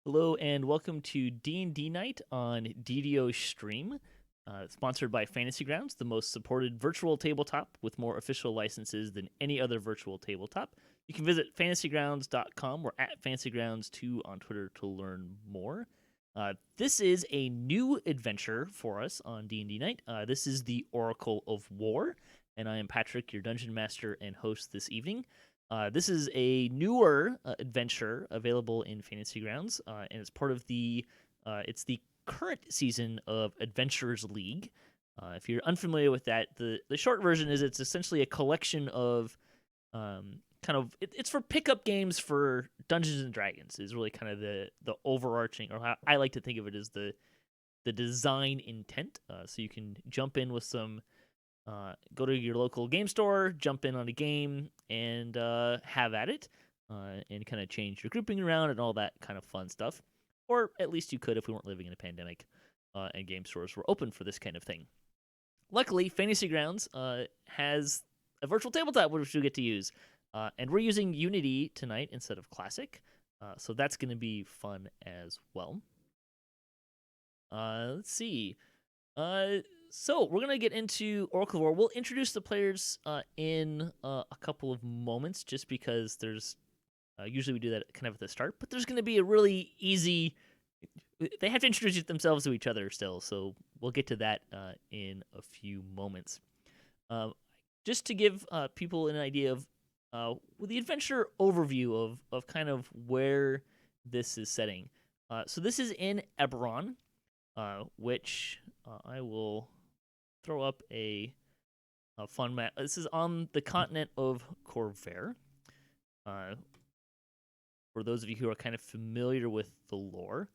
Hello and welcome to D&D Night on DDOstream, sponsored by Fantasy Grounds, the most supported virtual tabletop with more official licenses than any other virtual tabletop. You can visit fantasygrounds.com or at fantasygrounds2 on Twitter to learn more. This is a new adventure for us on D&D Night. This is the Oracle of War, and I am Patrick, your dungeon master and host this evening. This is a newer adventure available in Fantasy Grounds, and it's part of it's the current season of Adventurers League. If you're unfamiliar with that, the short version is it's essentially a collection of it's for pickup games for Dungeons and Dragons. Is really kind of the overarching, or how I like to think of it, as the design intent. So you can jump in with some. Go to your local game store, jump in on a game, and have at it, and kind of change your grouping around and all that kind of fun stuff. Or at least you could if we weren't living in a pandemic and game stores were open for this kind of thing. Luckily, Fantasy Grounds has a virtual tabletop which you'll get to use. And we're using Unity tonight instead of Classic, so that's going to be fun as well. Let's see. So we're gonna get into Oracle War. We'll introduce the players in a couple of moments, just because there's usually we do that kind of at the start. But there's gonna be a really easy. They have to introduce themselves to each other still, so we'll get to that in a few moments. Just to give people an idea of the adventure overview of kind of where this is setting. So this is in Eberron, which I will throw up a fun map. This is on the continent of Corvair. For those of you who are kind of familiar with the lore.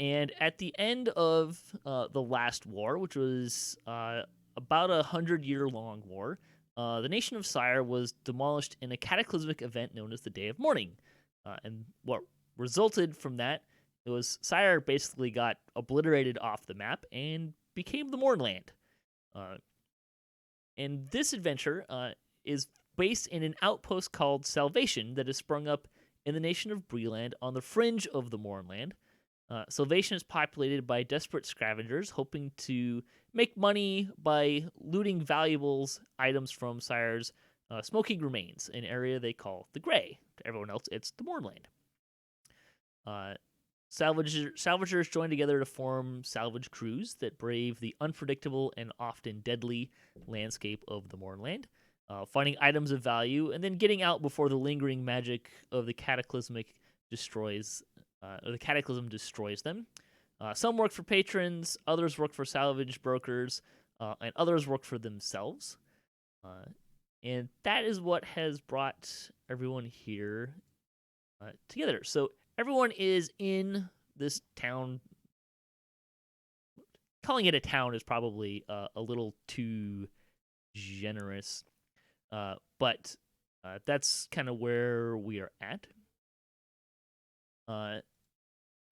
And at the end of the last war, which was about 100-year-long war, the nation of Cyre was demolished in a cataclysmic event known as the Day of Mourning. And what resulted from that, it was Cyre basically got obliterated off the map and became the Mournland. And this adventure is based in an outpost called Salvation that has sprung up in the nation of Breland on the fringe of the Mournland. Salvation is populated by desperate scavengers hoping to make money by looting valuables items from Cyre's smoking remains, an area they call the Grey. To everyone else, it's the Mournland. Salvagers join together to form salvage crews that brave the unpredictable and often deadly landscape of the Mournland, finding items of value and then getting out before the lingering magic of the cataclysm destroys them. Some work for patrons, others work for salvage brokers, and others work for themselves. And that is what has brought everyone here together. So everyone is in this town. Calling it a town is probably a little too generous, but that's kind of where we are at.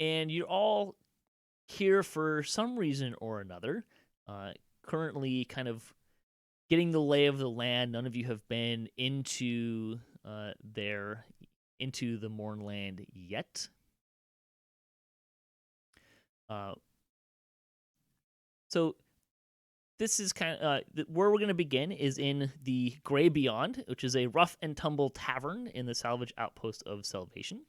And you're all here for some reason or another. Currently, kind of getting the lay of the land. None of you have been into the Mournland yet. So this is kind of where we're going to begin is in the Grey Beyond, which is a rough and tumble tavern in the salvage outpost of Salvation.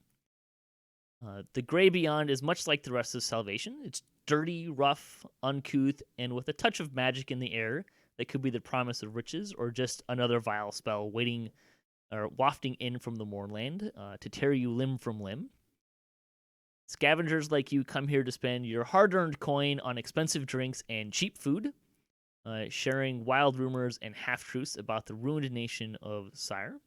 The Grey Beyond is much like the rest of Salvation. It's dirty, rough, uncouth, and with a touch of magic in the air that could be the promise of riches or just another vile spell waiting or wafting in from the Mournland to tear you limb from limb. Scavengers like you come here to spend your hard-earned coin on expensive drinks and cheap food, sharing wild rumors and half-truths about the ruined nation of Cyre.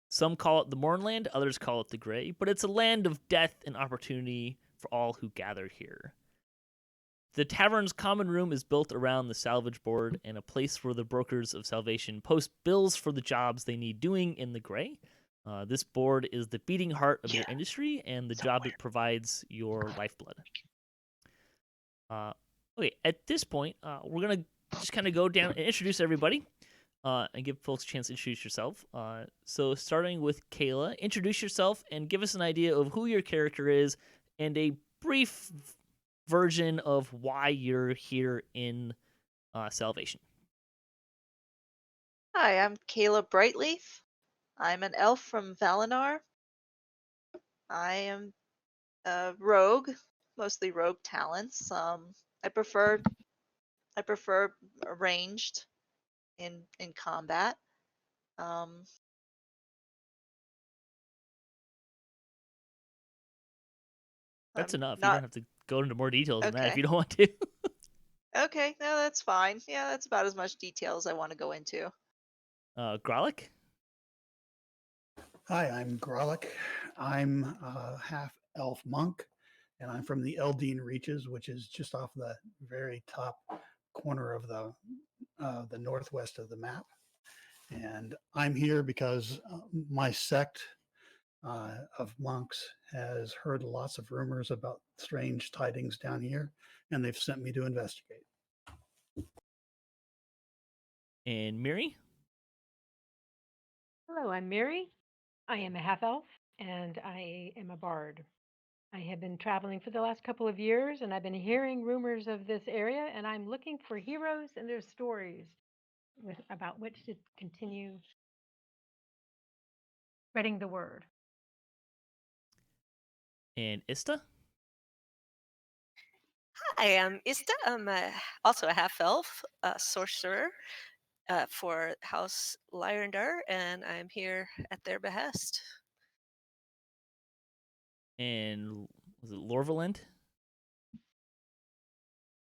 Some call it the Mournland, others call it the Grey, but it's a land of death and opportunity for all who gather here. The tavern's common room is built around the salvage board and a place where the brokers of Salvation post bills for the jobs they need doing in the Grey. This board is the beating heart of your industry and the job it provides your lifeblood. Okay, at this point, we're going to just kind of go down and introduce everybody. and give folks a chance to introduce yourself. So starting with Kaela, introduce yourself and give us an idea of who your character is and a brief version of why you're here in Salvation. Hi, I'm Kaela Brightleaf. I'm an elf from Valinar. I am a rogue, mostly rogue talents. I prefer ranged in combat. Um, That's I'm enough. You don't not have to go into more details than that if okay. you don't want to. Okay, no, that's fine. Yeah, that's about as much detail as I want to go into. Gralak? Hi, I'm Gralak. I'm a half elf monk, and I'm from the Eldine Reaches, which is just off the very top corner of the northwest of the map. And I'm here because my sect of monks has heard lots of rumors about strange tidings down here, and they've sent me to investigate. And Miri? Hello, I'm Miri. I am a half elf and I am a bard. I have been traveling for the last couple of years and I've been hearing rumors of this area and I'm looking for heroes and their stories about which to continue spreading the word. And Ista? Hi, I'm Ista. I'm also a half elf, sorcerer for House Lyrander, and I'm here at their behest. And was it Lorlevant?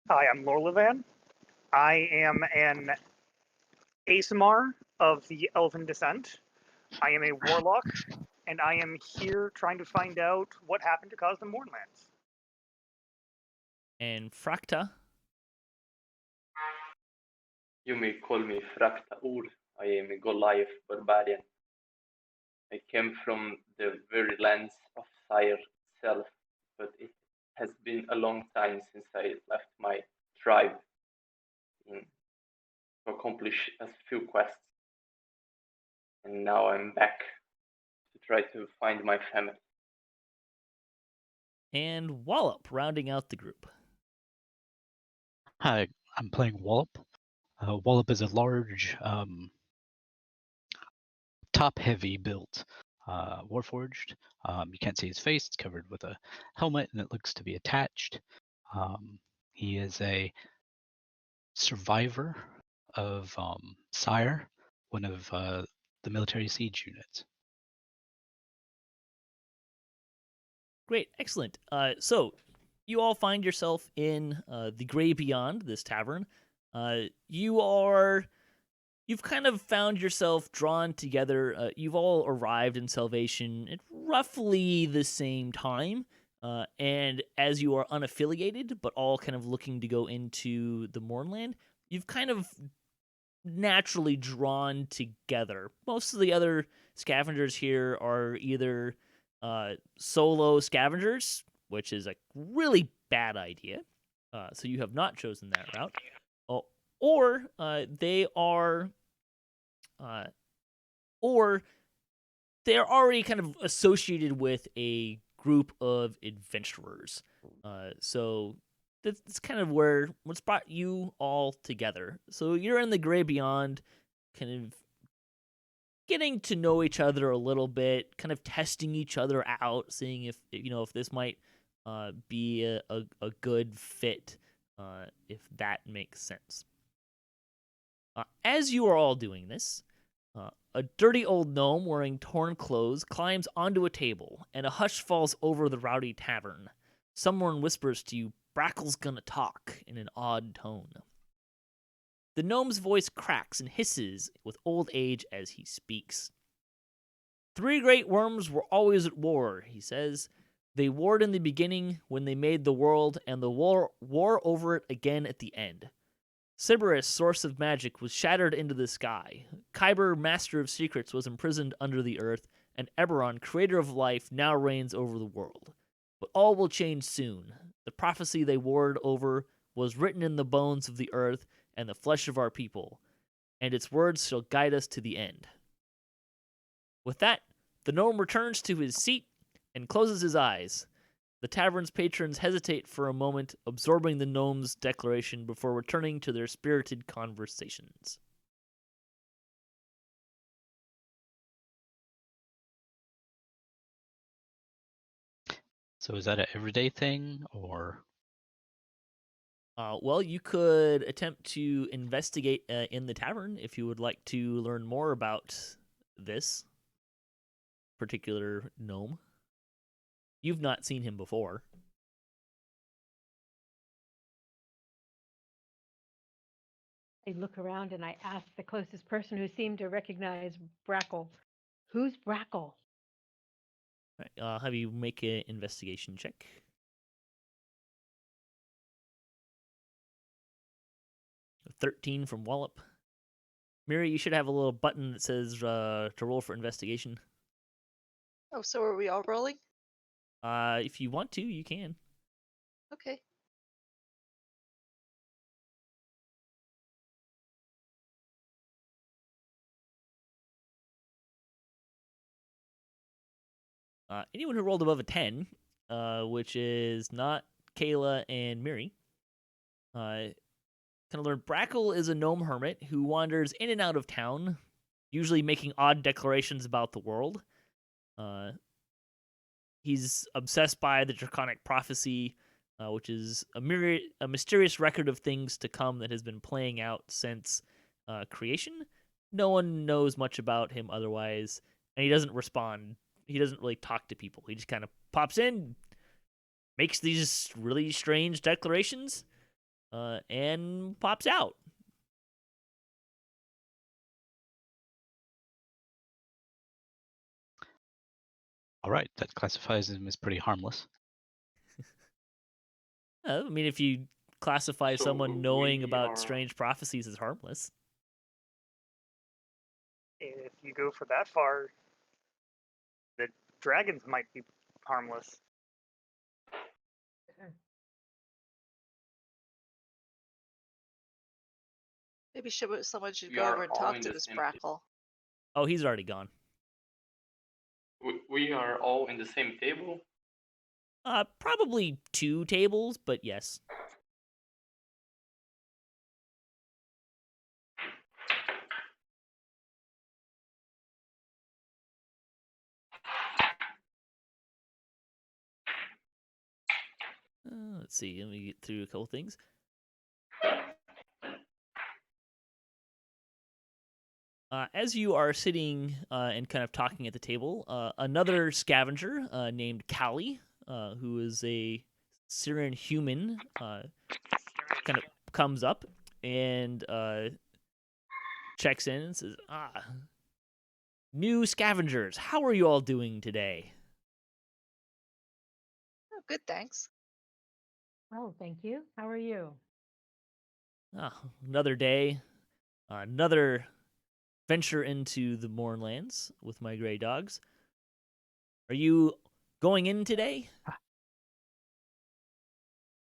Hi, I'm Lorlevant. I am an ASMR of the Elven Descent. I am a warlock, and I am here trying to find out what happened to cause the Mournlands. And Fraktah? You may call me Fraktah. I am a Goliath barbarian. I came from the very lands of Cyre itself, but it has been a long time since I left my tribe to accomplish a few quests. And now I'm back to try to find my family. And Wallop, rounding out the group. Hi, I'm playing Wallop. Wallop is a large, top-heavy built warforged. You can't see his face; it's covered with a helmet, and it looks to be attached. He is a survivor of Cyre, one of the military siege units. Great, excellent. So you all find yourself in the Grey Beyond, this tavern. You've kind of found yourself drawn together. You've all arrived in Salvation at roughly the same time. And as you are unaffiliated, but all kind of looking to go into the Mournland, you've kind of naturally drawn together. Most of the other scavengers here are either solo scavengers, which is a really bad idea. So you have not chosen that route. Or they are or they're already kind of associated with a group of adventurers. So that's kind of what's brought you all together. So you're in the Grey Beyond, kind of getting to know each other a little bit, kind of testing each other out, seeing if this might be a good fit, if that makes sense. As you are all doing this, a dirty old gnome wearing torn clothes climbs onto a table, and a hush falls over the rowdy tavern. Someone whispers to you, "Brackle's gonna talk," in an odd tone. The gnome's voice cracks and hisses with old age as he speaks. "Three great worms were always at war," he says. "They warred in the beginning when they made the world, and the war over it again at the end. Sybaris, source of magic, was shattered into the sky. Kyber, master of secrets, was imprisoned under the earth, and Eberron, creator of life, now reigns over the world. But all will change soon. The prophecy they warred over was written in the bones of the earth and the flesh of our people. and its words shall guide us to the end. With that, the gnome returns to his seat and closes his eyes. The tavern's patrons hesitate for a moment, absorbing the gnome's declaration before returning to their spirited conversations. So is that an everyday thing, or? Well, you could attempt to investigate in the tavern if you would like to learn more about this particular gnome. You've not seen him before. I look around and I ask the closest person who seemed to recognize Brackle, "Who's Brackle?" Right, I'll have you make an investigation check. A 13 from Wallop. Miri, you should have a little button that says to roll for investigation. Oh, so are we all rolling? If you want to, you can. Okay. Anyone who rolled above a 10, which is not Kaela and Miri, kind of learn Brackle is a gnome hermit who wanders in and out of town, usually making odd declarations about the world. He's obsessed by the draconic prophecy, which is a mysterious record of things to come that has been playing out since creation. No one knows much about him otherwise, and he doesn't respond. He doesn't really talk to people. He just kind of pops in, makes these really strange declarations, and pops out. All right, that classifies him as pretty harmless. I mean, if you classify So someone knowing we about are- strange prophecies as harmless. If you go for that far, the dragons might be harmless. Maybe someone should We go are over and all talk in to the this same place. Brackle. Oh, he's already gone. We are all in the same table. Probably 2 tables, but yes. Let's see. Let me get through a couple things. As you are sitting and kind of talking at the table, another scavenger named Kali, who is a Syrian human, kind of comes up and checks in and says, new scavengers, how are you all doing today? Oh, good, thanks. Well, thank you. How are you? Another day, another venture into the Mournlands with my gray dogs. Are you going in today?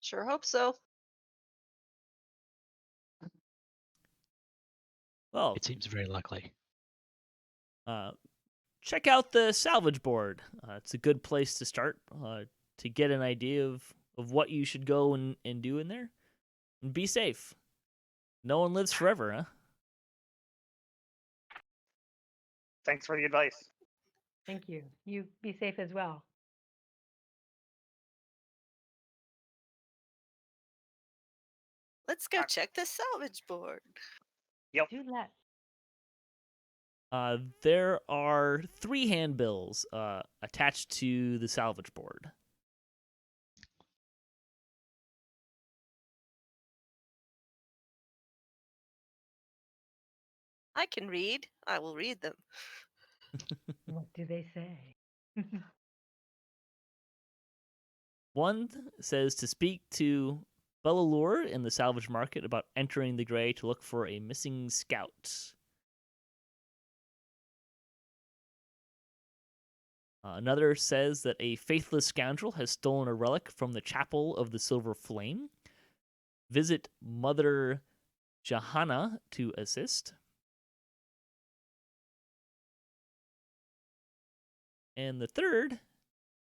Sure hope so. Well, It seems very likely. check out the salvage board. It's a good place to start to get an idea of what you should go and do in there. And be safe. No one lives forever, huh? Thanks for the advice. Thank you. You be safe as well. Let's go check the salvage board. Do let. There are 3 handbills attached to the salvage board. I can read. I will read them. What do they say? One says to speak to Bellalure in the salvage market about entering the Grey to look for a missing scout. Another says that a faithless scoundrel has stolen a relic from the Chapel of the Silver Flame. Visit Mother Johanna to assist. And the third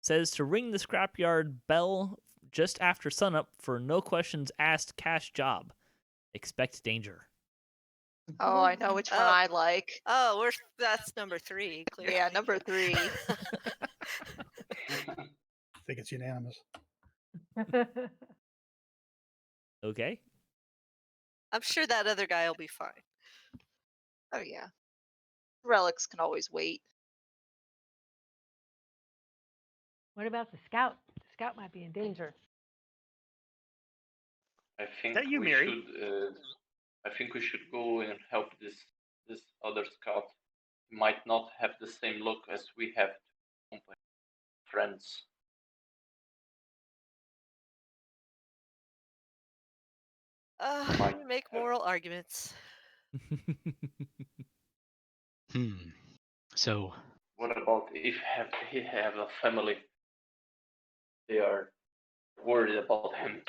says to ring the scrapyard bell just after sunup for no questions asked cash job. Expect danger. Oh, I know which one Oh. I like. Oh, that's number 3, clearly. Yeah, number 3. I think it's unanimous. Okay. I'm sure that other guy will be fine. Oh yeah. Relics can always wait. What about the scout? The scout might be in danger. I think that you, we Miri? should. I think we should go and help this other scout. He might not have the same luck as we have friends. Might You make moral arguments. So, What about if he have a family? They are worried about him.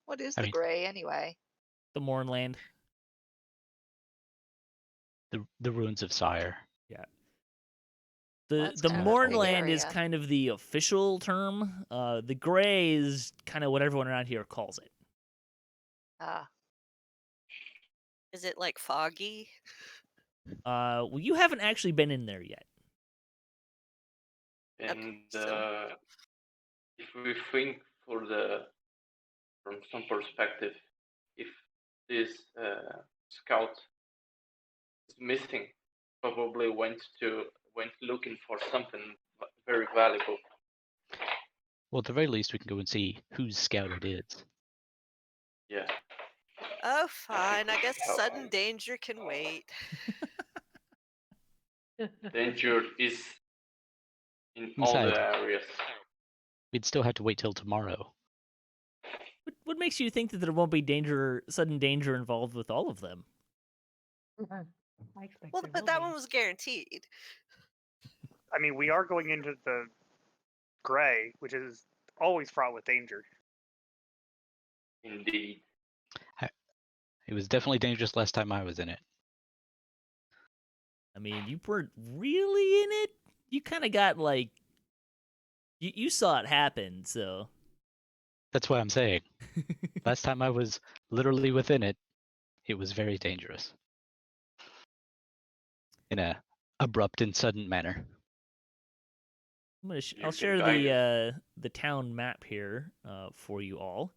What is I the mean- gray anyway? The Mournland. the ruins of Cyre. The That's the kind of a big Mournland is area. kind of the official term. The gray is kind of what everyone around here calls it. Ah, Is it like foggy? Well, you haven't actually been in there yet. And so- if we think from some perspective, if this scout is missing, probably went looking for something very valuable. Well, at the very least, we can go and see whose scout it is. Yeah. Oh, fine. I guess How- sudden danger can wait. Danger is in all the Inside. areas. We'd still have to wait till tomorrow. What makes you think that there won't be sudden danger involved with all of them? I expect Well, there but will that be. one was guaranteed. I mean, we are going into the gray, which is always fraught with danger. Indeed. It was definitely dangerous last time I was in it. I mean, you weren't really in it. You kind of got like you saw it happen, so. That's what I'm saying. Last time I was literally within it, it was very dangerous. In a abrupt and sudden manner. I'll You share can guide the town map here for you all.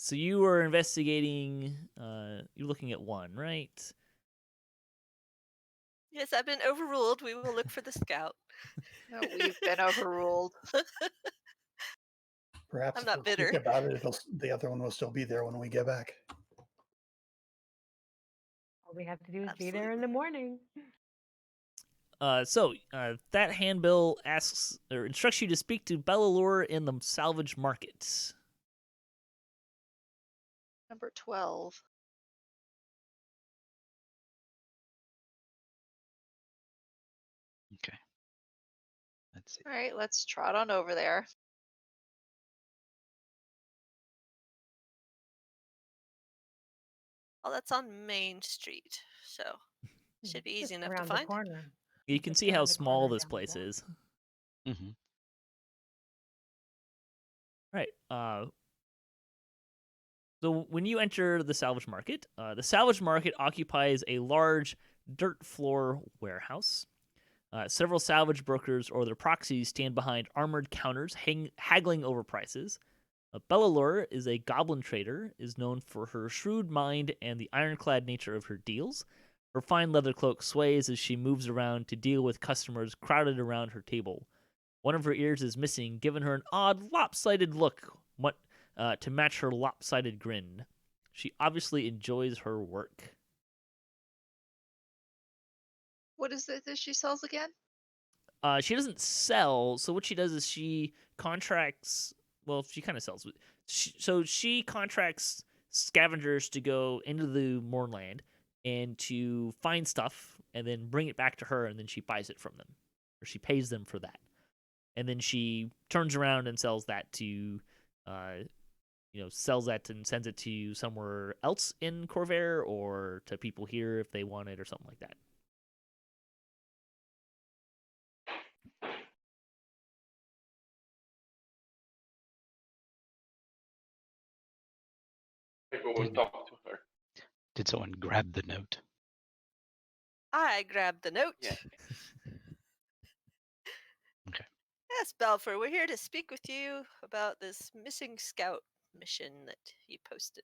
So you were investigating. You're looking at one, right? Yes, I've been overruled. We will look for the scout. no, we've been overruled. Perhaps I'm if not we're quick bitter. about it, the other one will still be there when we get back. All we have to do is be there in the morning. So that handbill asks or instructs you to speak to Bellalure in the salvage market. Number 12. Okay. Let's see. All right, let's trot on over there. Oh, that's on Main Street, so should be easy Just enough to around the find. corner. You can Just see how around the small corner this down the place block. is. Hmm. Right. So when you enter the salvage market occupies a large dirt floor warehouse. Several salvage brokers or their proxies stand behind armored counters, haggling over prices. Bellalure is a goblin trader, is known for her shrewd mind and the ironclad nature of her deals. Her fine leather cloak sways as she moves around to deal with customers crowded around her table. One of her ears is missing, giving her an odd, lopsided look to match her lopsided grin. She obviously enjoys her work. What is it that she sells again? She doesn't sell, so what she does is she contracts. Well, she kind of sells. So she contracts scavengers to go into the Mournland and to find stuff and then bring it back to her, and then she buys it from them, or she pays them for that, and then she turns around and sells that to, sells that and sends it to somewhere else in Corvair or to people here if they want it or something like that. I go and talk to her. Did someone grab the note? I grabbed the note. Yeah. Okay. Yes, Balfour, we're here to speak with you about this missing scout mission that you posted.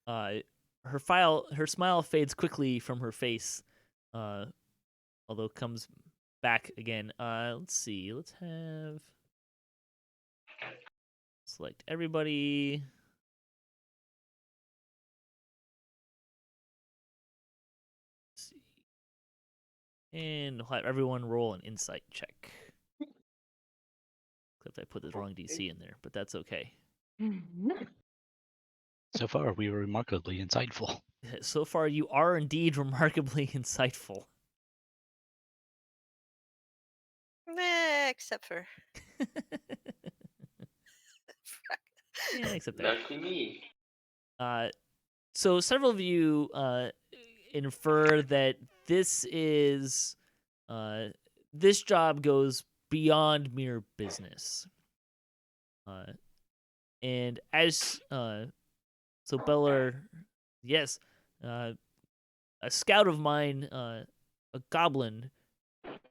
Her smile fades quickly from her face, although comes back again. Let's see. Let's have select everybody. Let's see. And we'll have everyone roll an insight check. Except I put the wrong DC in there, but that's okay. So far, we were remarkably insightful. So far, you are indeed remarkably insightful. Except for Yeah, except that. Lucky me. So several of you infer that this is this job goes beyond mere business. And as so Beller, yes, a scout of mine, a goblin,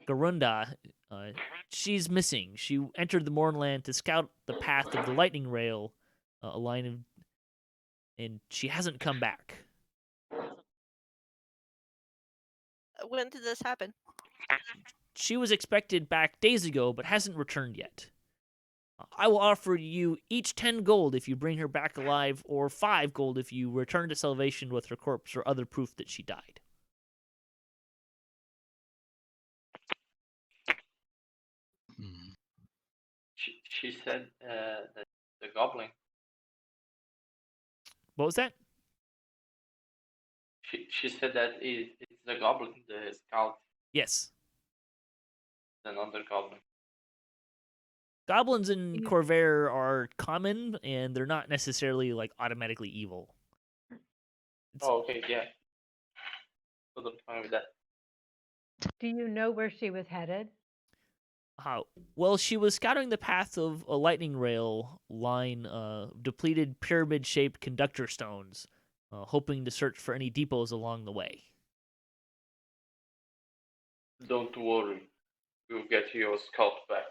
Garunda, she's missing. She entered the Mournland to scout the path of the lightning rail, a line of, and she hasn't come back. when did this happen? She was expected back days ago, but hasn't returned yet. I will offer you each 10 gold if you bring her back alive, or 5 gold if you return to Salvation with her corpse or other proof that she died. Hmm. She said that the goblin. What was that? She said that it's the goblin, the scout, Yes. another goblin. Goblins in Corvair are common, and they're not necessarily like automatically evil. Oh, okay, yeah. So I'm fine with that. Do you know where she was headed? Well, she was scouting the path of a lightning rail line, depleted pyramid-shaped conductor stones, hoping to search for any depots along the way. Don't worry, we'll get your scout back.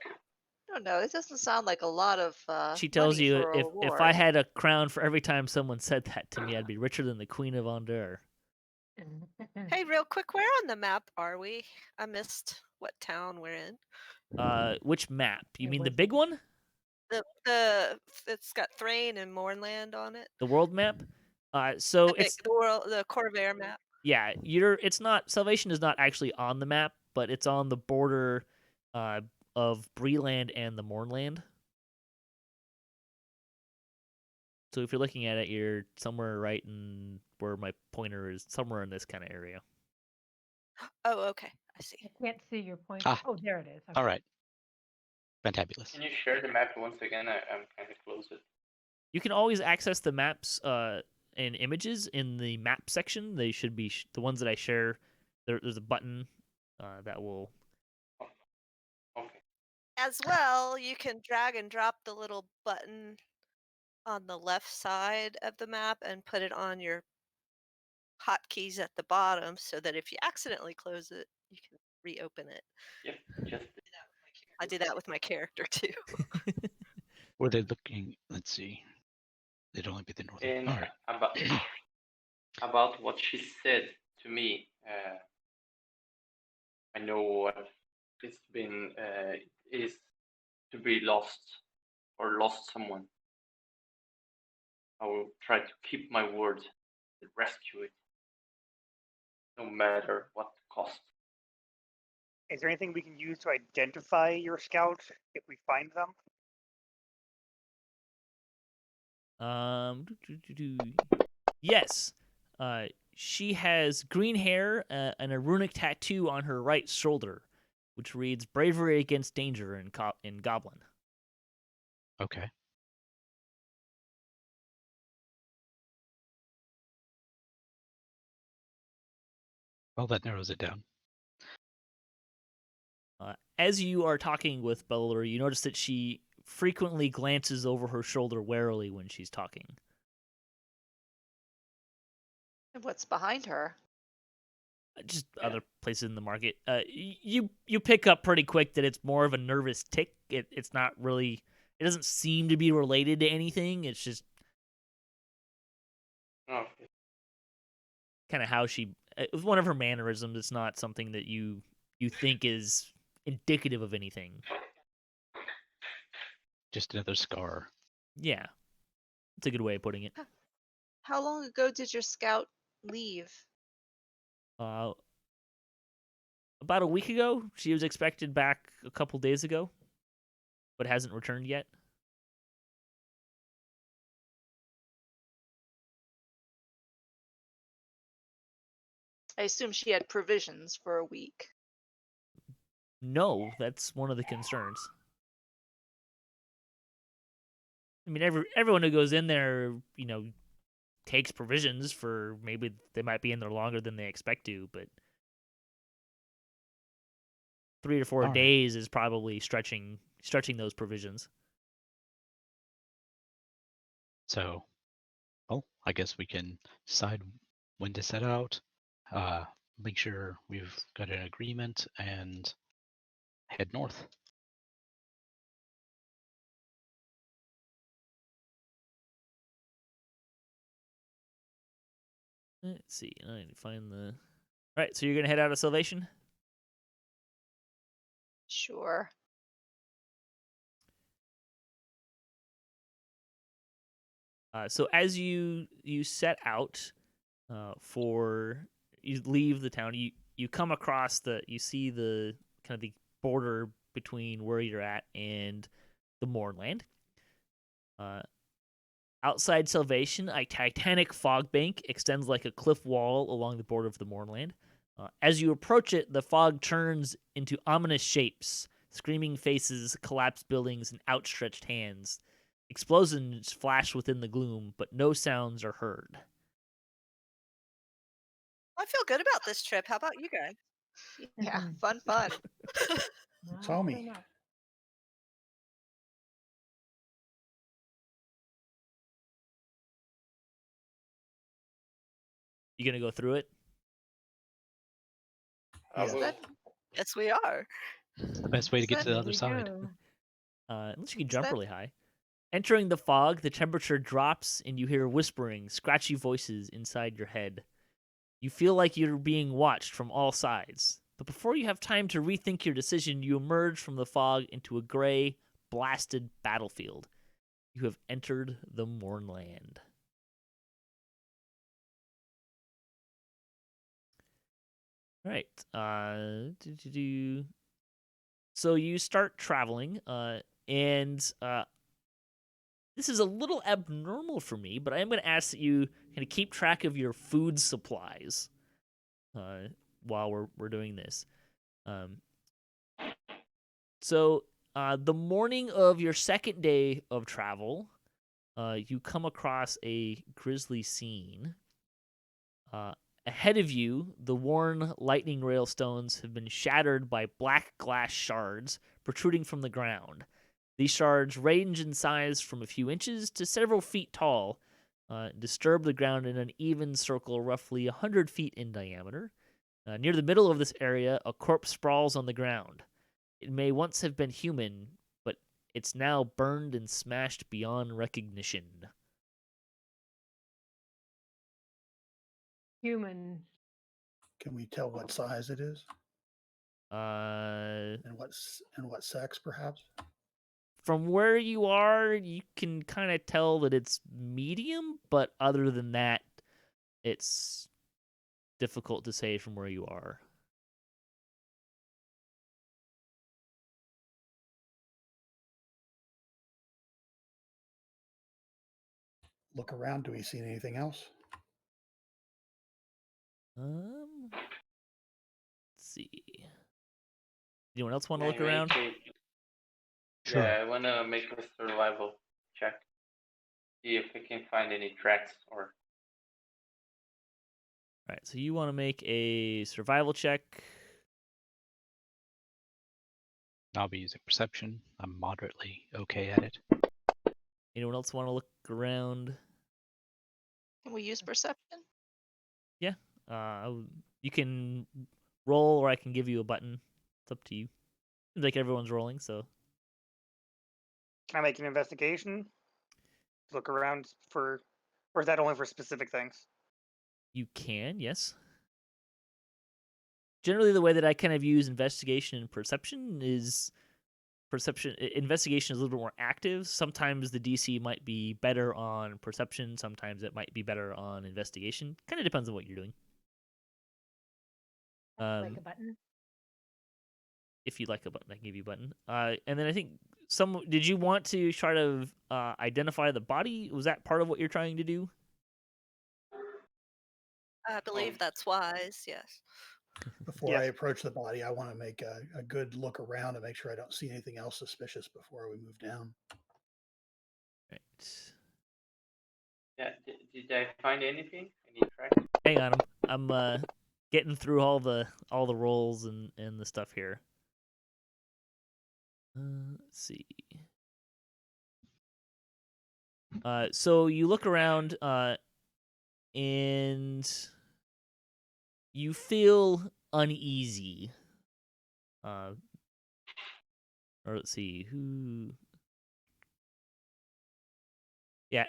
I don't know. It doesn't sound like a lot of She tells money you for a if reward. I had a crown for every time someone said that to me, I'd be richer than the Queen of Ondur. Hey, real quick, where on the map are we? I missed what town we're in. Which map? You It mean the was- big one? The it's got Thrain and Mournland on it. The world map? So The big- it's the world, the Corvair map. yeah. It's not Salvation is not actually on the map, but it's on the border of Breland and the Mournland. So if you're looking at it, you're somewhere right in where my pointer is, somewhere in this kind of area. Oh, okay, I see. I can't see your point. Ah. Oh, there it is. Okay. All right. Fantabulous. Can you share the map once again? I'm kind of close it. You can always access the maps and images in the map section. They should be the ones that I share. There's a button that will. Okay. As well, you can drag and drop the little button on the left side of the map and put it on your hotkeys at the bottom so that if you accidentally close it, you can reopen it. Yep, just I do that with my character too. Were they looking? Let's see. They'd only be the northern. and All right. about what she said to me. I know what it's been is to be lost or lost someone. I will try to keep my word and rescue it, no matter what the cost. Is there anything we can use to identify your scout if we find them? Yes. She has green hair and a runic tattoo on her right shoulder, which reads "Bravery against danger" in Goblin. Okay. Well, that narrows it down. As you are talking with Beller, you notice that she frequently glances over her shoulder warily when she's talking. And what's behind her? Just Yeah. other places in the market. You pick up pretty quick that it's more of a nervous tick. It's not really. It doesn't seem to be related to anything. It's just Okay. kind of how she. It was one of her mannerisms. It's not something that you think is indicative of anything. Just another scar. Yeah, it's a good way of putting it. How long ago did your scout leave? About a week ago, she was expected back a couple days ago, but hasn't returned yet. I assume she had provisions for a week. No, that's one of the concerns. I mean, everyone who goes in there, takes provisions for maybe they might be in there longer than they expect to, but 3 or 4 All right. days is probably stretching those provisions. So, well, I guess we can decide when to set out. Make sure we've got an agreement and head north. Let's see. I need to find the. All right, so you're gonna head out of Salvation. Sure. So as you set out you leave the town, you come across you see the kind of the border between where you're at and the Mournland. Outside Salvation, a titanic fog bank extends like a cliff wall along the border of the Mournland. As you approach it, the fog turns into ominous shapes, screaming faces, collapsed buildings, and outstretched hands. Explosions flash within the gloom, but no sounds are heard. I feel good about this trip. How about you guys? Yeah, Mhm. fun. Tell Not me. so much. You gonna go through it? I Yes. will. Yes, we are. The best way to get to the Here other we side. go. Unless you can Is jump that- really high. Entering the fog, the temperature drops and you hear whispering, scratchy voices inside your head. You feel like you're being watched from all sides. But before you have time to rethink your decision, you emerge from the fog into a gray, blasted battlefield. You have entered the Mournland. All right. So you start traveling, and this is a little abnormal for me, but I am going to ask that you kind of keep track of your food supplies while we're doing this. So the morning of your second day of travel, you come across a grisly scene. Ahead of you, the worn lightning railstones have been shattered by black glass shards protruding from the ground. These shards range in size from a few inches to several feet tall, disturb the ground in an even circle roughly 100 feet in diameter. Near the middle of this area, a corpse sprawls on the ground. It may once have been human, but it's now burned and smashed beyond recognition. Human. Can we tell what size it is Uh, and what sex, perhaps? from where you are, you can kind of tell that it's medium, but other than that, it's difficult to say from where you are. Look around. Do we see anything else? Let's see. Anyone else want to Can look I around? make Sure. Yeah, I wanna make a survival check. See if I can find any tracks or. All right, so you want to make a survival check. I'll be using perception. I'm moderately okay at it. Anyone else want to look around? Can we use perception? You can roll, or I can give you a button. It's up to you. Seems like everyone's rolling, so Can I make an investigation? Look around for, or is that only for specific things? you can, yes. Generally, the way that I kind of use investigation and perception is investigation is a little bit more active. Sometimes the DC might be better on perception. Sometimes it might be better on investigation. Kind of depends on what you're doing. Like a button. If you like a button, I can give you a button. And then I think did you want to try to identify the body? Was that part of what you're trying to do? I believe that's wise, yes. Before I approach the body, I want to make a good look around to make sure I don't see anything else suspicious before we move down. Right. Yeah, did I find anything? Any tracks? Hang on, I'm getting through all the rolls and the stuff here. Let's see. So you look around, and you feel uneasy. Or let's see who. Yeah,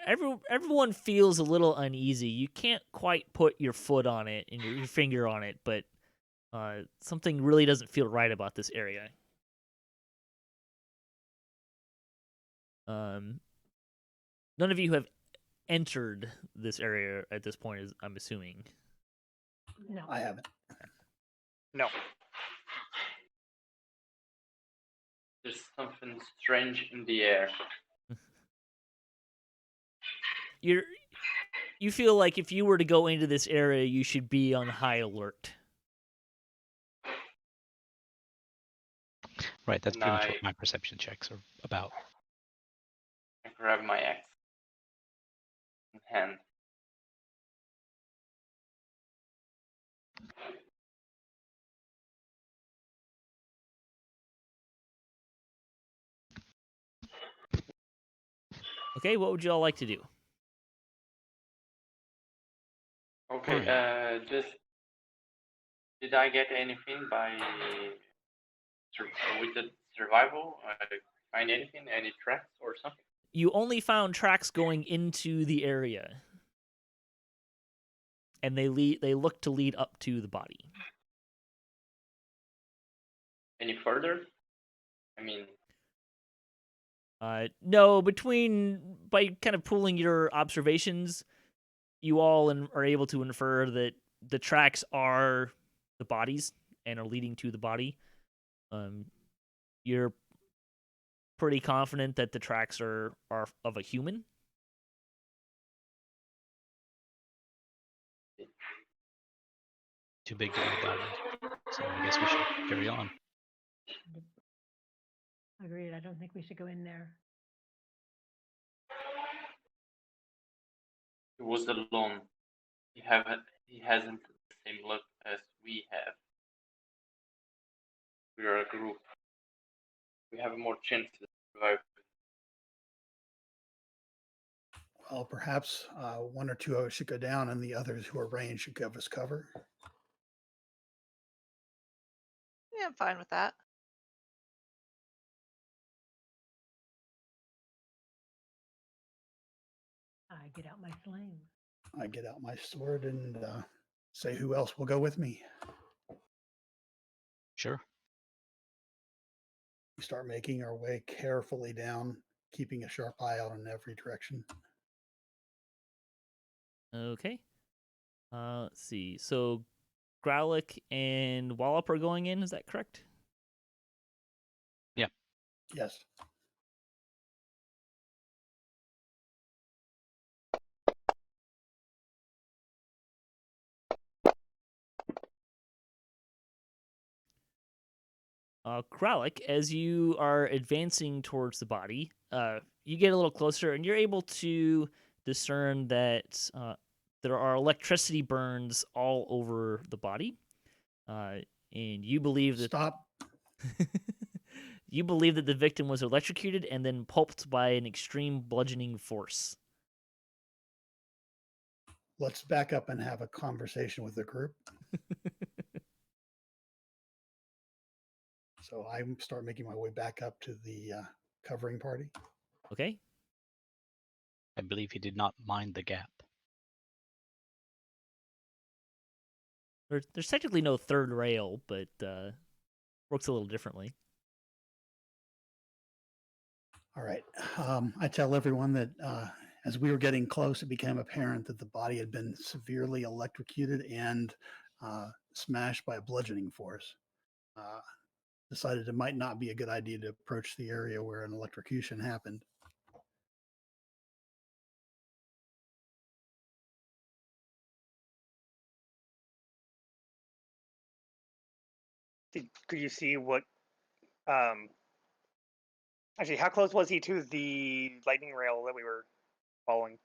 everyone feels a little uneasy. You can't quite put your foot on it and your finger on it, but something really doesn't feel right about this area. None of you have entered this area at this point, I'm assuming. No. I haven't. No. There's something strange in the air. You feel like if you were to go into this area, you should be on high alert. Right, that's And pretty much what my perception checks are about. I grab my axe in hand. Okay, what would you all like to do? Okay, just did I get anything with the survival? Find anything, any tracks or something? You only found tracks going into the area, and they look to lead up to the body. Any further? I mean, no. By kind of pooling your observations, you all are able to infer that the tracks are the bodies and are leading to the body. You're pretty confident that the tracks are of a human. Too big to be a goblin. So I guess we should carry on. Agreed. I don't think we should go in there. he was alone. He hasn't the same luck as we have. We are a group. We have more chance to survive. Well, perhaps one or two of us should go down, and the others who are ranged should give us cover. Yeah, I'm fine with that. I get out my sling. I get out my sword and say who else will go with me. Sure. We start making our way carefully down, keeping a sharp eye out in every direction. Okay. Let's see. So Gralak and Wallop are going in, is that correct? Yeah. Yes. Gralak, as you are advancing towards the body, you get a little closer and you're able to discern that there are electricity burns all over the body. And you believe that Stop. you believe that the victim was electrocuted and then pulped by an extreme bludgeoning force. let's back up and have a conversation with the group. So I start making my way back up to the covering party. Okay. I believe he did not mind the gap. There's technically no third rail, but works a little differently. All right. I tell everyone that as we were getting close, it became apparent that the body had been severely electrocuted and smashed by a bludgeoning force. Decided it might not be a good idea to approach the area where an electrocution happened. Could you see what? Actually, how close was he to the lightning rail that we were following?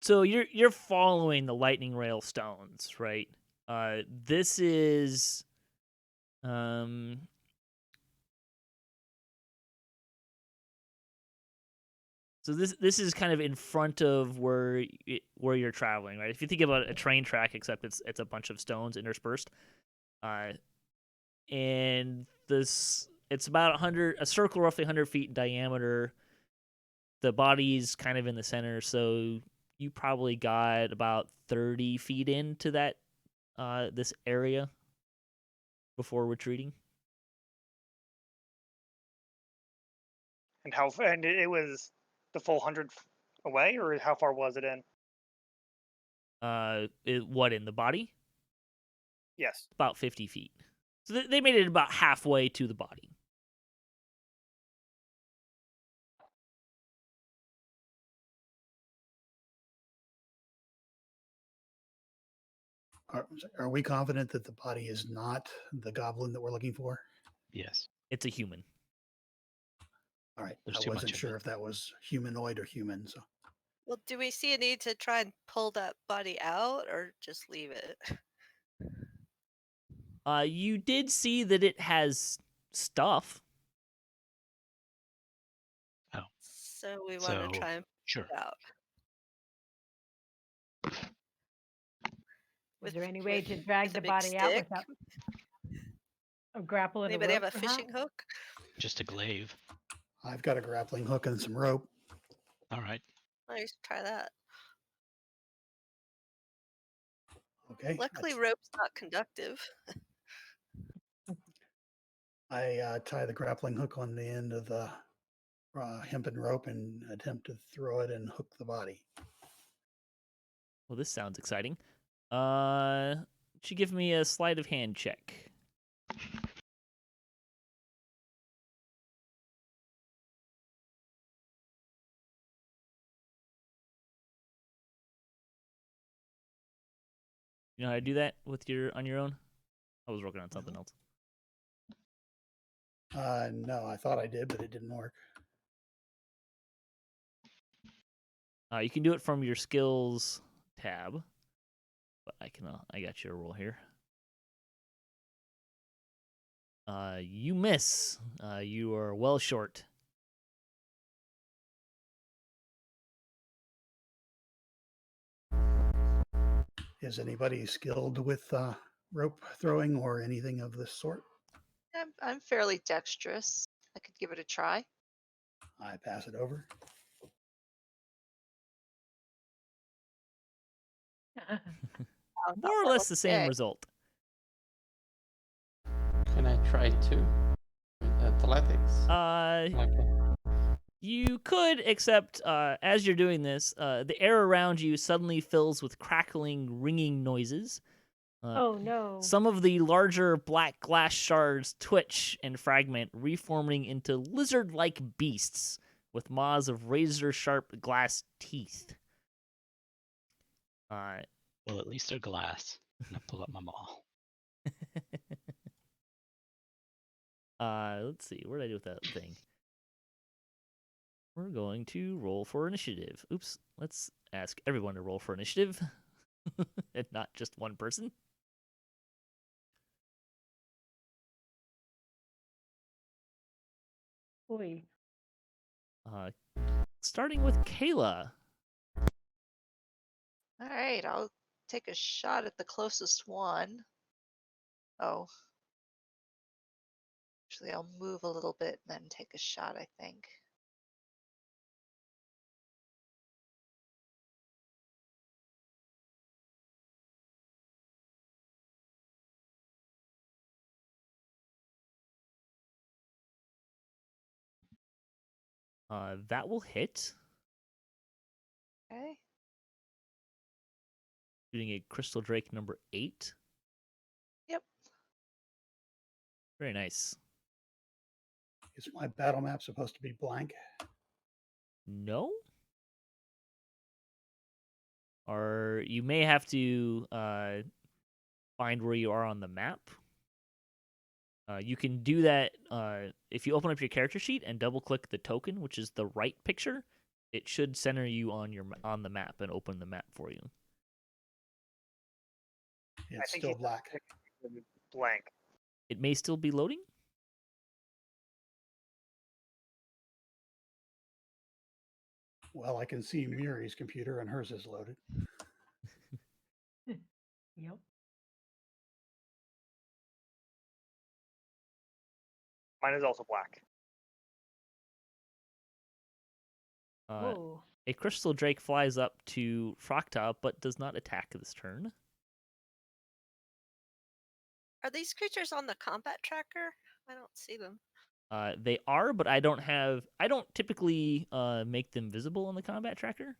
So you're following the lightning rail stones, right? This is So this is kind of in front of where you're traveling, right? If you think about a train track, except it's a bunch of stones interspersed, and it's about a circle roughly 100 feet in diameter. The body's kind of in the center, so you probably got about 30 feet into that this area before retreating. And it was the full 100 away, or how far was it in? What, in the body? Yes. About 50 feet. So they made it about halfway to the body. Are we confident that the body is not the goblin that we're looking for? Yes. It's a human. All right. There's I too much wasn't of sure it. if that was humanoid or human. So Well, do we see a need to try and pull that body out or just leave it? You did see that it has stuff. So we want to try and pull Sure. it out. Is there any way to drag with a the big body out stick? without a grapple and Anybody a have rope a fishing hook? Just a glaive. I've got a grappling hook and some rope. All right. I used to try that. Okay. Luckily, rope's not conductive. I tie the grappling hook on the end of the hempen rope and attempt to throw it and hook the body. Well, this sounds exciting. Should give me a sleight of hand check. You know how to do that on your own? I was working on something else. No, I thought I did, but it didn't work. You can do it from your skills tab, but I got your roll here. You miss. You are well short. Is anybody skilled with rope throwing or anything of this sort? I'm fairly dexterous. I could give it a try. I pass it over. More or less the same result. Can I try too? Athletics? You could, except as you're doing this, the air around you suddenly fills with crackling, ringing noises. Oh no. Some of the larger black glass shards twitch and fragment, reforming into lizard-like beasts with maws of razor-sharp glass teeth. Well, at least they're glass. And I pull up my maul. Let's see. What did I do with that thing? We're going to roll for initiative. Oops. Let's ask everyone to roll for initiative. And not just one person. Oy. Starting with Kaela. All right, I'll take a shot at the closest one. Oh. Actually, I'll move a little bit and then take a shot, I think. That will hit. Okay. Shooting a Crystal Drake number 8. Yep. Very nice. Is my battle map supposed to be blank? No? Or you may have to find where you are on the map. You can do that if you open up your character sheet and double-click the token, which is the right picture. It should center you on the map and open the map for you. It's think still he's black. blank. It may still be loading. Well, I can see Miri's computer and hers is loaded. Yep. Mine is also black. Whoa. A Crystal Drake flies up to Fraktah, but does not attack this turn. Are these creatures on the combat tracker? I don't see them. They are, but I don't typically make them visible on the combat tracker.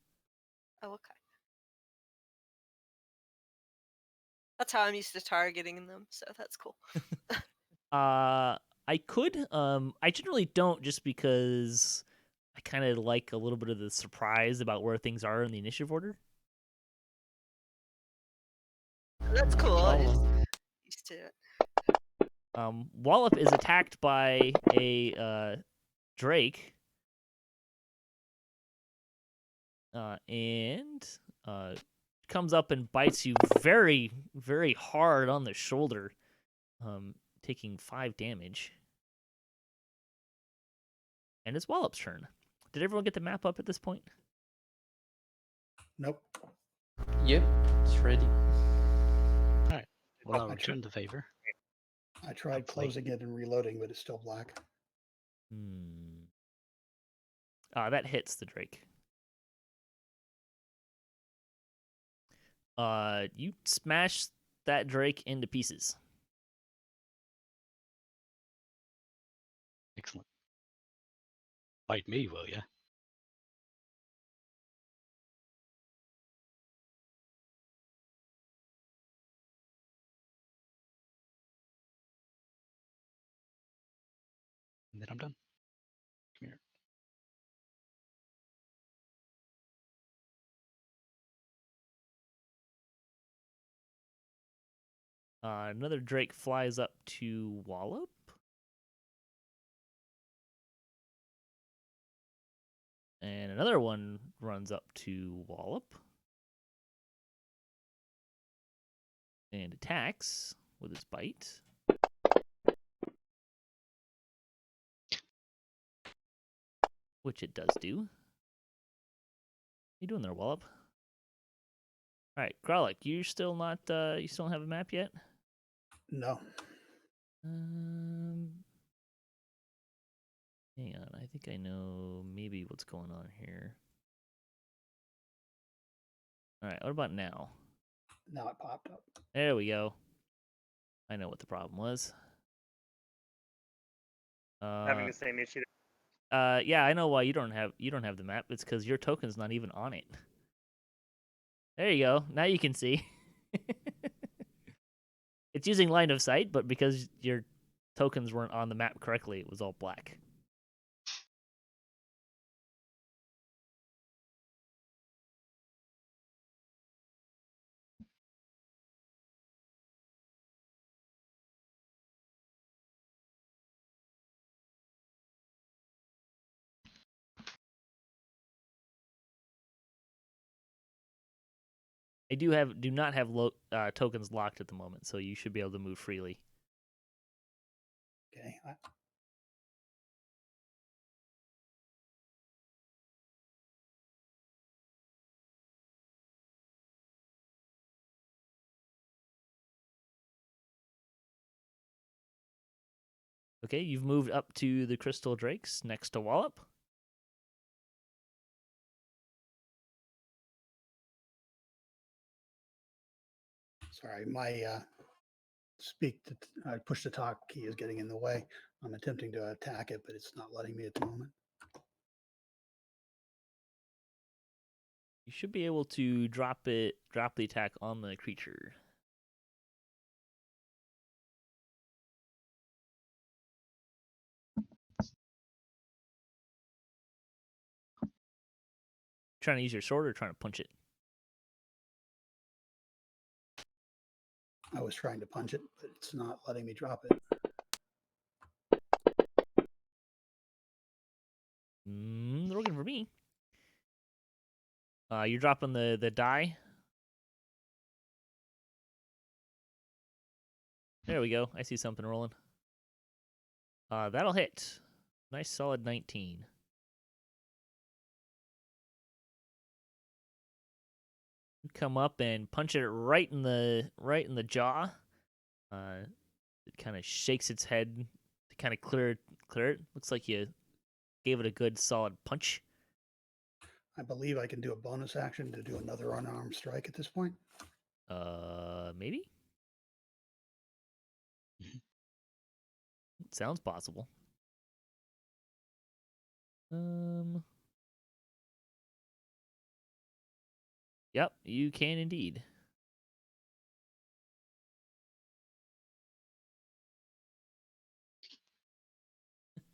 Oh, okay. That's how I'm used to targeting them, so that's cool. I could. I generally don't, just because I kind of like a little bit of the surprise about where things are in the initiative order. That's cool. I'm just used to it. Wallop is attacked by a drake, and comes up and bites you very, very hard on the shoulder, taking 5 damage. And it's Wallop's turn. Did everyone get the map up at this point? Nope. Yep, it's ready. Well, I'll I return the favor. I tried Hopefully. closing it and reloading, but it's still black. That hits the drake. You smash that drake into pieces. Excellent. Bite me, will ya? And then I'm done. Come here. Another drake flies up to Wallop. And another one runs up to Wallop. And attacks with its bite. Which it does do. What are you doing there, Wallop? Alright, Gralak, you still not you still don't have a map yet? No. Hang on, I think I know maybe what's going on here. Alright, what about now? Now it popped up. There we go. I know what the problem was. Having the same issue. Yeah, I know why you don't have the map. It's because your token's not even on it. There you go. Now you can see. It's using line of sight, but because your tokens weren't on the map correctly, it was all black. I do not have tokens locked at the moment, so you should be able to move freely. Okay. Okay, you've moved up to the crystal drakes next to Wallop. Sorry, my push to talk key is getting in the way. I'm attempting to attack it, but it's not letting me at the moment. You should be able to drop the attack on the creature. Trying to use your sword or trying to punch it? I was trying to punch it, but it's not letting me drop it. They're looking for me. You're dropping the die. There we go. I see something rolling. That'll hit. Nice solid 19. You come up and punch it right in the jaw. It kind of shakes its head to kind of clear it. Looks like you gave it a good solid punch. I believe I can do a bonus action to do another unarmed strike at this point. Maybe. Sounds possible. Yep, you can indeed.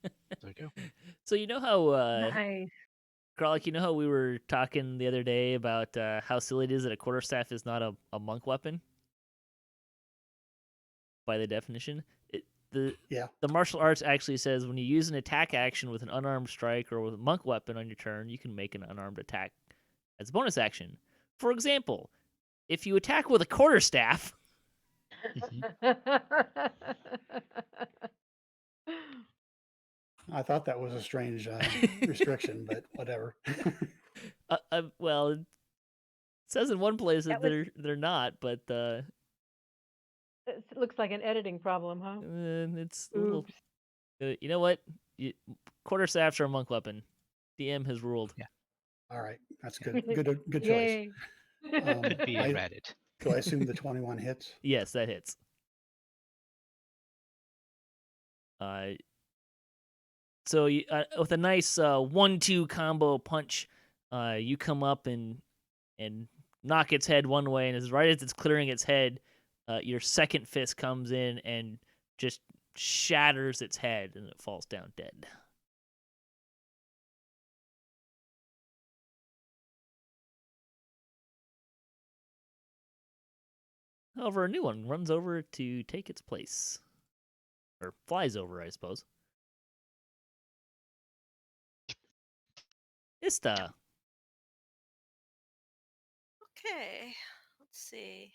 There you go. So you know how Nice. Gralak, you know how we were talking the other day about how silly it is that a quarterstaff is not a monk weapon? By the definition. The martial arts actually says when you use an attack action with an unarmed strike or with a monk weapon on your turn, you can make an unarmed attack as a bonus action. For example, if you attack with a quarterstaff, I thought that was a strange restriction, but whatever. well, it says in one place that That was- they're not, but It looks like an editing problem, huh? it's a little. Oops. You know what? Quarterstaffs are a monk weapon. DM has ruled. Yeah. All right, that's good. Good choice. Yay. Could be I- Reddit. Do I assume the 21 hits? Yes, that hits. So you, with a nice 1-2 combo punch, you come up and knock its head one way, and as it's clearing its head, your second fist comes in and just shatters its head, and it falls down dead. However, a new one runs over to take its place. Or flies over, I suppose. Ista. Okay, let's see.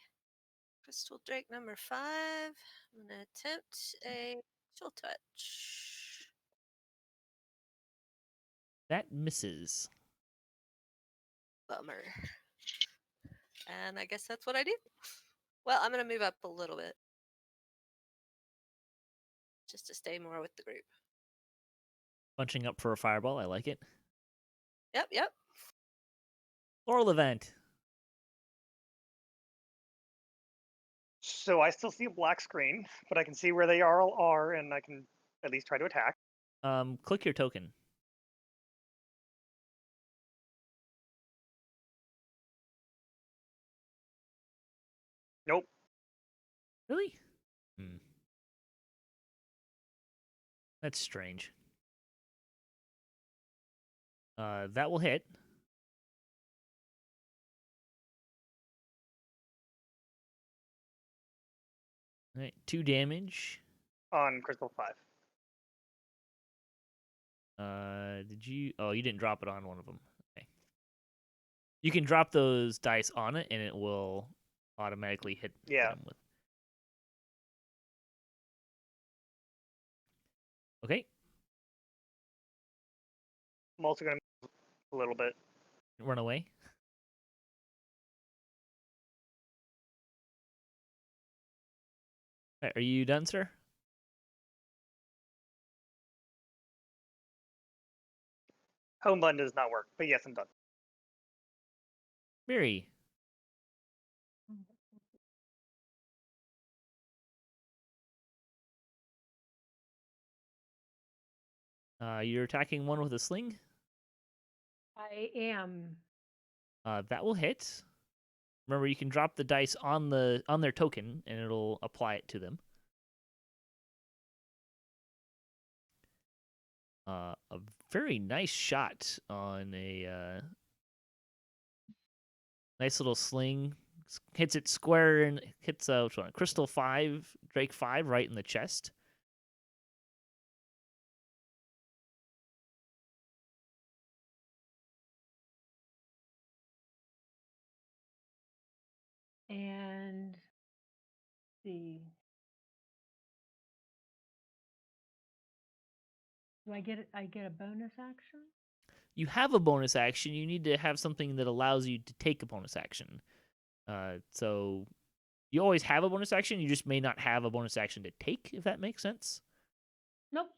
Crystal Drake number 5. I'm going to attempt a chill touch. That misses. Bummer. And I guess that's what I do. Well, I'm going to move up a little bit. Just to stay more with the group. Punching up for a fireball, I like it. Yep. Lorlevant. So I still see a black screen, but I can see where they all are, and I can at least try to attack. Click your token. Nope. Really? That's strange. That will hit. All right, 2 damage. On Crystal 5. Did you? Oh, you didn't drop it on one of them. Okay. You can drop those dice on it, and it will automatically hit them with. Okay. I'm also going to move a little bit. Run away. All right, are you done, sir? Home button does not work, but yes, I'm done. Miri. You're attacking one with a sling. I am. That will hit. Remember, you can drop the dice on their token, and it'll apply it to them. A very nice shot on a nice little sling. Hits it square and hits which one? Crystal 5, Drake 5 right in the chest. And let's see. Do I get a bonus action? You have a bonus action. You need to have something that allows you to take a bonus action. So you always have a bonus action. You just may not have a bonus action to take, if that makes sense. Nope.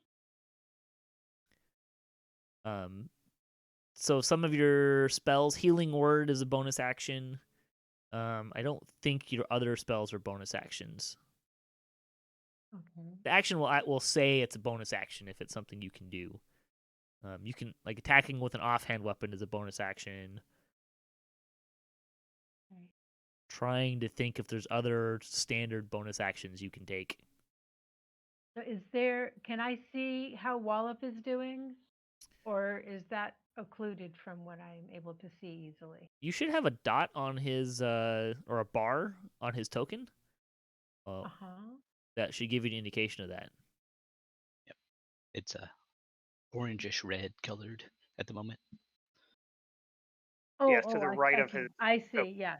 So some of your spells, Healing Word is a bonus action. I don't think your other spells are bonus actions. Okay. The action will say it's a bonus action if it's something you can do. You can, like, attacking with an offhand weapon is a bonus action. Okay. Trying to think if there's other standard bonus actions you can take. So can I see how Wallop is doing? Or is that occluded from what I'm able to see easily? You should have a dot on his, or a bar on his token. Uh-huh. That should give you an indication of that. Yep. It's a orangish red colored at the moment. Yes, to the right of his. I see. Yes.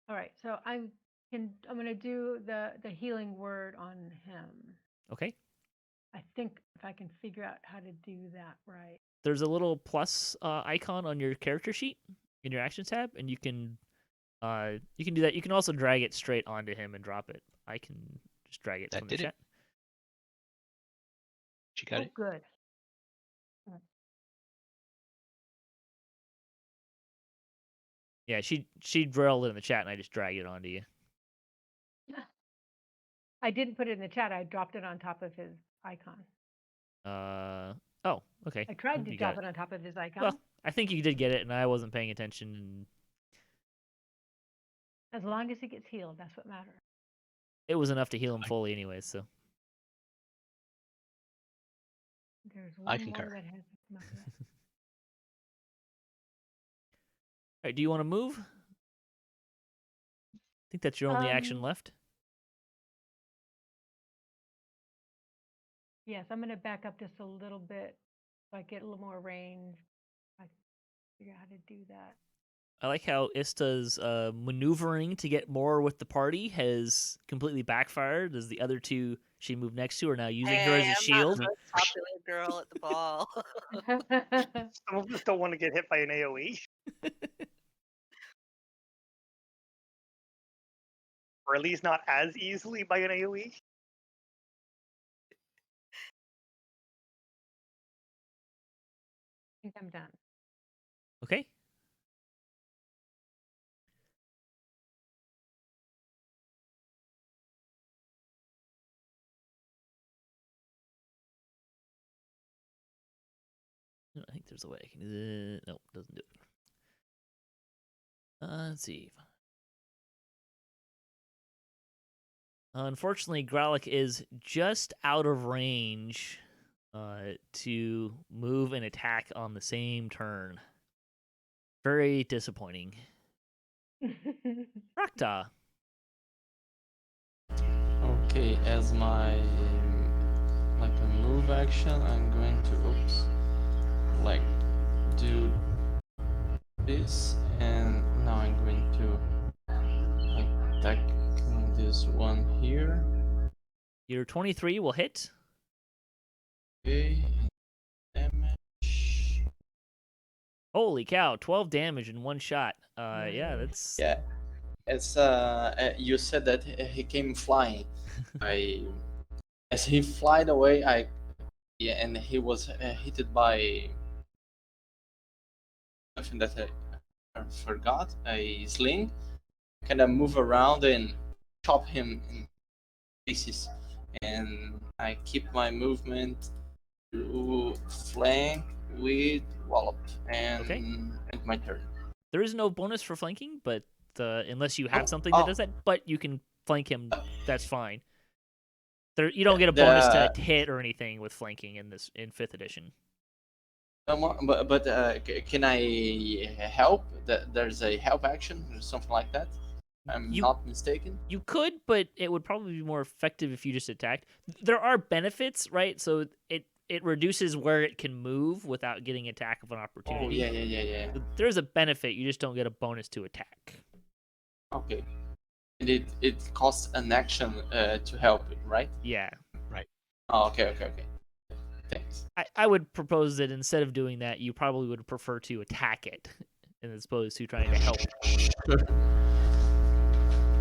All right. So I'm going to do the healing word on him. Okay. I think if I can figure out how to do that right. There's a little plus icon on your character sheet in your actions tab, and you can do that. You can also drag it straight onto him and drop it. I can just drag it from the chat. She got it. Good. Yeah, she drilled it in the chat, and I just dragged it onto you. I didn't put it in the chat. I dropped it on top of his icon. Oh, okay. I tried to drop it on top of his icon. Well, I think you did get it, and I wasn't paying attention. As long as he gets healed, that's what matters. It was enough to heal him fully, anyways. So. There's I one concur. more that hasn't come up yet. All right, do you want to move? I think that's your only action left. Yes, I'm going to back up just a little bit so I get a little more range. I can figure out how to do that. I like how Ista's maneuvering to get more with the party has completely backfired, as the other two she moved next to are now using her as a shield. I'm not the most popular girl at the ball. Some of us don't want to get hit by an AoE. Or at least not as easily by an AoE. I think I'm done. Okay. I think there's a way I can do it. Nope, doesn't do it. Let's see. Unfortunately, Gralak is just out of range to move and attack on the same turn. Very disappointing. Fraktah. Okay, as my a move action, I'm going to do this, and now I'm going to attack this one here. Your 23 will hit. Okay, damage. Holy cow, 12 damage in one shot. Yeah, that's... Yeah, it's you said that he came flying. As he flied away, and he was hit by something that I forgot. A sling. Kind of move around and chop him in pieces. And I keep my movement to flank with Wallop and my turn. There is no bonus for flanking, but unless you have Oh, something that oh. does that, but you can flank him. That's fine. You don't get a bonus to hit or anything with flanking in 5th edition. Can I help? There's a help action or something like that. I'm not mistaken. You could, but it would probably be more effective if you just attacked. There are benefits, right? So it reduces where it can move without getting attack of an opportunity. Oh yeah. So there's a benefit. You just don't get a bonus to attack. Okay. And it costs an action to help it, right? Yeah. Right. Oh, okay. Thanks. I would propose that instead of doing that, you probably would prefer to attack it as opposed to trying to help.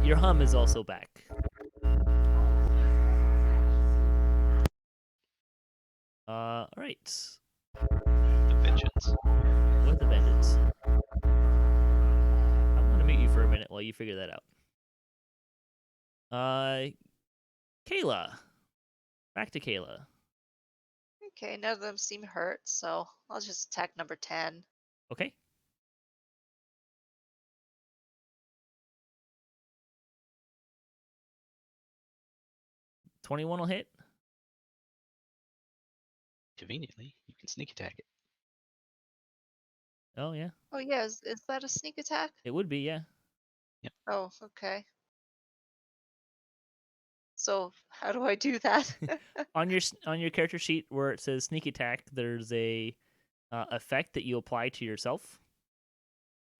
Your hum is also back. All right. The vengeance. With the vengeance. I'm gonna mute you for a minute while you figure that out. Kaela. Back to Kaela. Okay, none of them seem hurt, so I'll just attack number 10. Okay. $21 will hit. Conveniently, you can sneak attack it. Oh yeah. Oh yeah, is that a sneak attack? It would be, yeah. Oh, okay. So how do I do that? On your character sheet where it says sneak attack, there's a effect that you apply to yourself,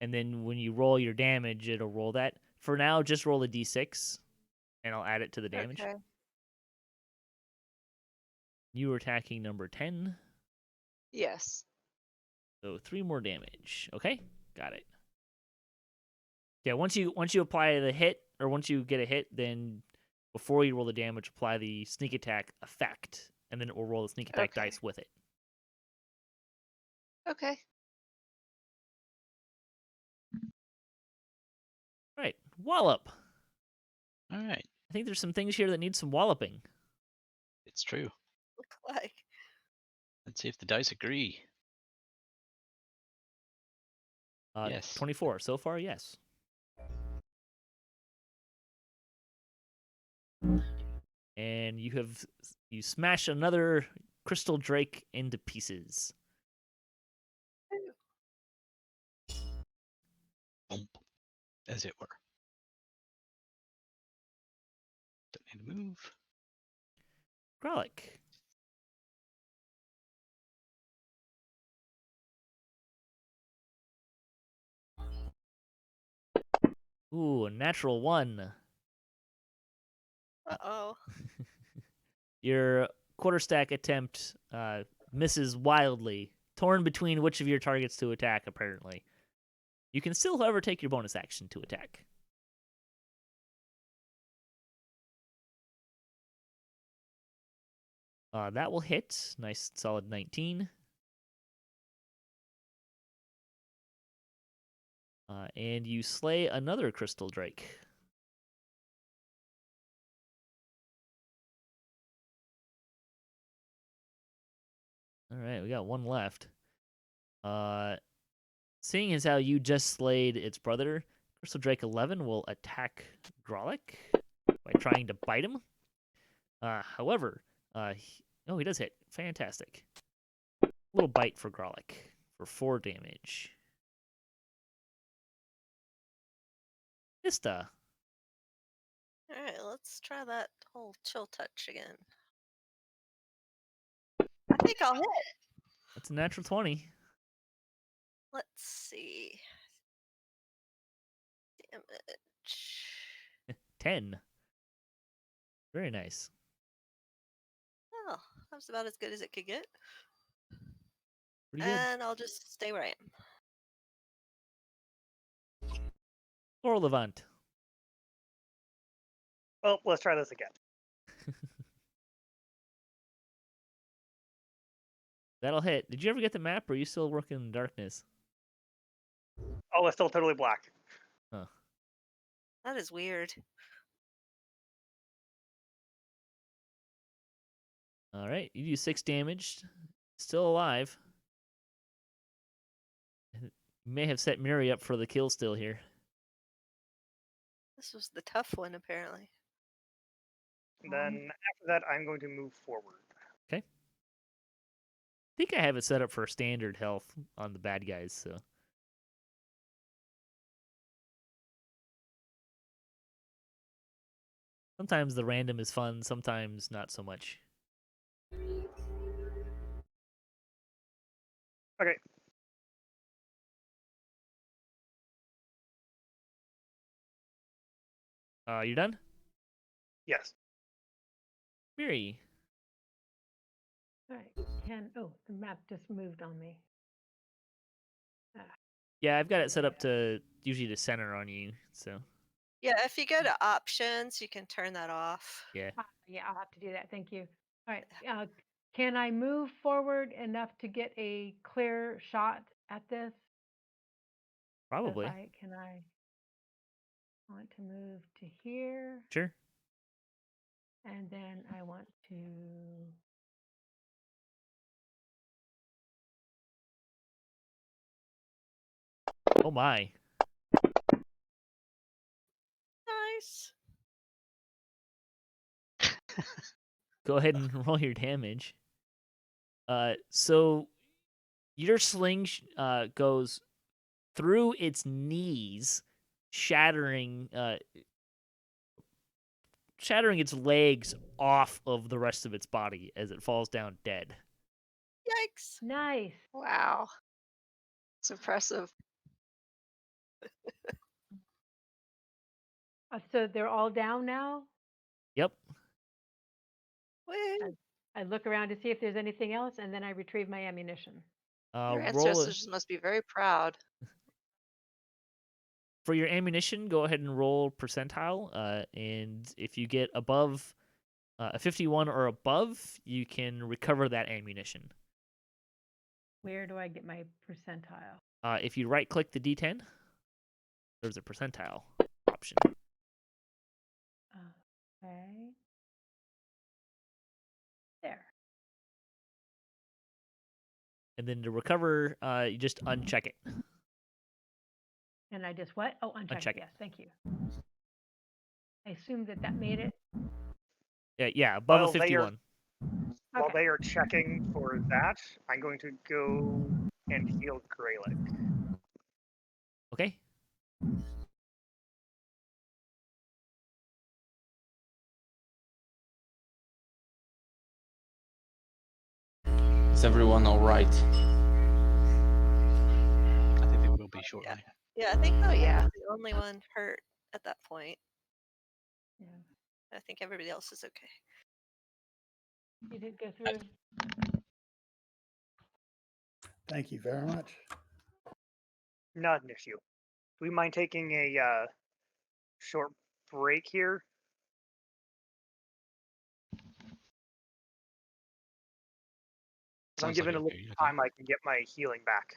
and then when you roll your damage, it'll roll that. For now, just roll a d6, and I'll add it to the damage. Okay. You were attacking number 10, Yes. so 3 more damage. Okay, got it. Yeah, once you apply the hit, or once you get a hit, then before you roll the damage, apply the sneak attack effect, and then it will roll the sneak attack dice with it. Okay. All right, Wallop. All right. I think there's some things here that need some walloping. It's true. Look like. Let's see if the dice agree. Yes. 24 so far, yes. And you smash another crystal drake into pieces. Bump, as it were. Don't need to move. Gralak. Ooh, a natural 1. Uh-oh. Your quarterstack attempt misses wildly, torn between which of your targets to attack, apparently. You can still, however, take your bonus action to attack. That will hit. Nice, solid 19. And you slay another crystal drake. All right, we got one left. Seeing as how you just slayed its brother, Crystal Drake 11 will attack Gralak by trying to bite him. However, he does hit. Fantastic. Little bite for Gralak for 4 damage. Ista. Alright, let's try that whole chill touch again. I think I'll hit. That's a natural 20. Let's see. Damage. 10. Very nice. Oh, that was about as good as it could get. Pretty good. And I'll just stay where I am. Lorlevant. Well, let's try this again. That'll hit. Did you ever get the map, or are you still working in darkness? Oh, it's still totally black. That is weird. All right, you do 6 damage. Still alive. You may have set Miri up for the kill still here. This was the tough one, apparently. Then after that, I'm going to move forward. I think I have it set up for standard health on the bad guys, so. Sometimes the random is fun, sometimes not so much. Okay. You done? Yes. Miri. All right. The map just moved on me. Yeah, I've got it set up to usually to center on you, so Yeah, if you go to options, you can turn that off. yeah. Yeah, I'll have to do that. Thank you. All right. Can I move forward enough to get a clear shot at this? Probably. Can I want to move to here, Sure. and then I want to. Oh my. Nice. Go ahead and roll your damage. So your sling goes through its knees, shattering its legs off of the rest of its body as it falls down dead. Yikes. Nice. Wow. It's impressive. So they're all down now. Yep. Woo. I look around to see if there's anything else, and then I retrieve my ammunition. Your Roll ancestors must be very proud. for your ammunition. Go ahead and roll percentile, and if you get above a 51 or above, you can recover that ammunition. Where do I get my percentile? If you right-click the D10, there's a percentile option. Okay. There. And then to recover, you just uncheck it. And I just what? Oh, uncheck. Uncheck it. Yes, thank you. I assume that made it. Yeah, above While a 51. While Okay. they are checking for that, I'm going to go and heal Gralak. Okay. Is everyone all right? I think they will be shortly. Yeah, I think Oh, yeah. I'm the only one hurt at that point. Yeah. I think everybody else is okay. You did go through. Thank you very much. Not an issue. Do we mind taking a short break here? I'm Sounds given like a okay, little okay. time I can get my healing back.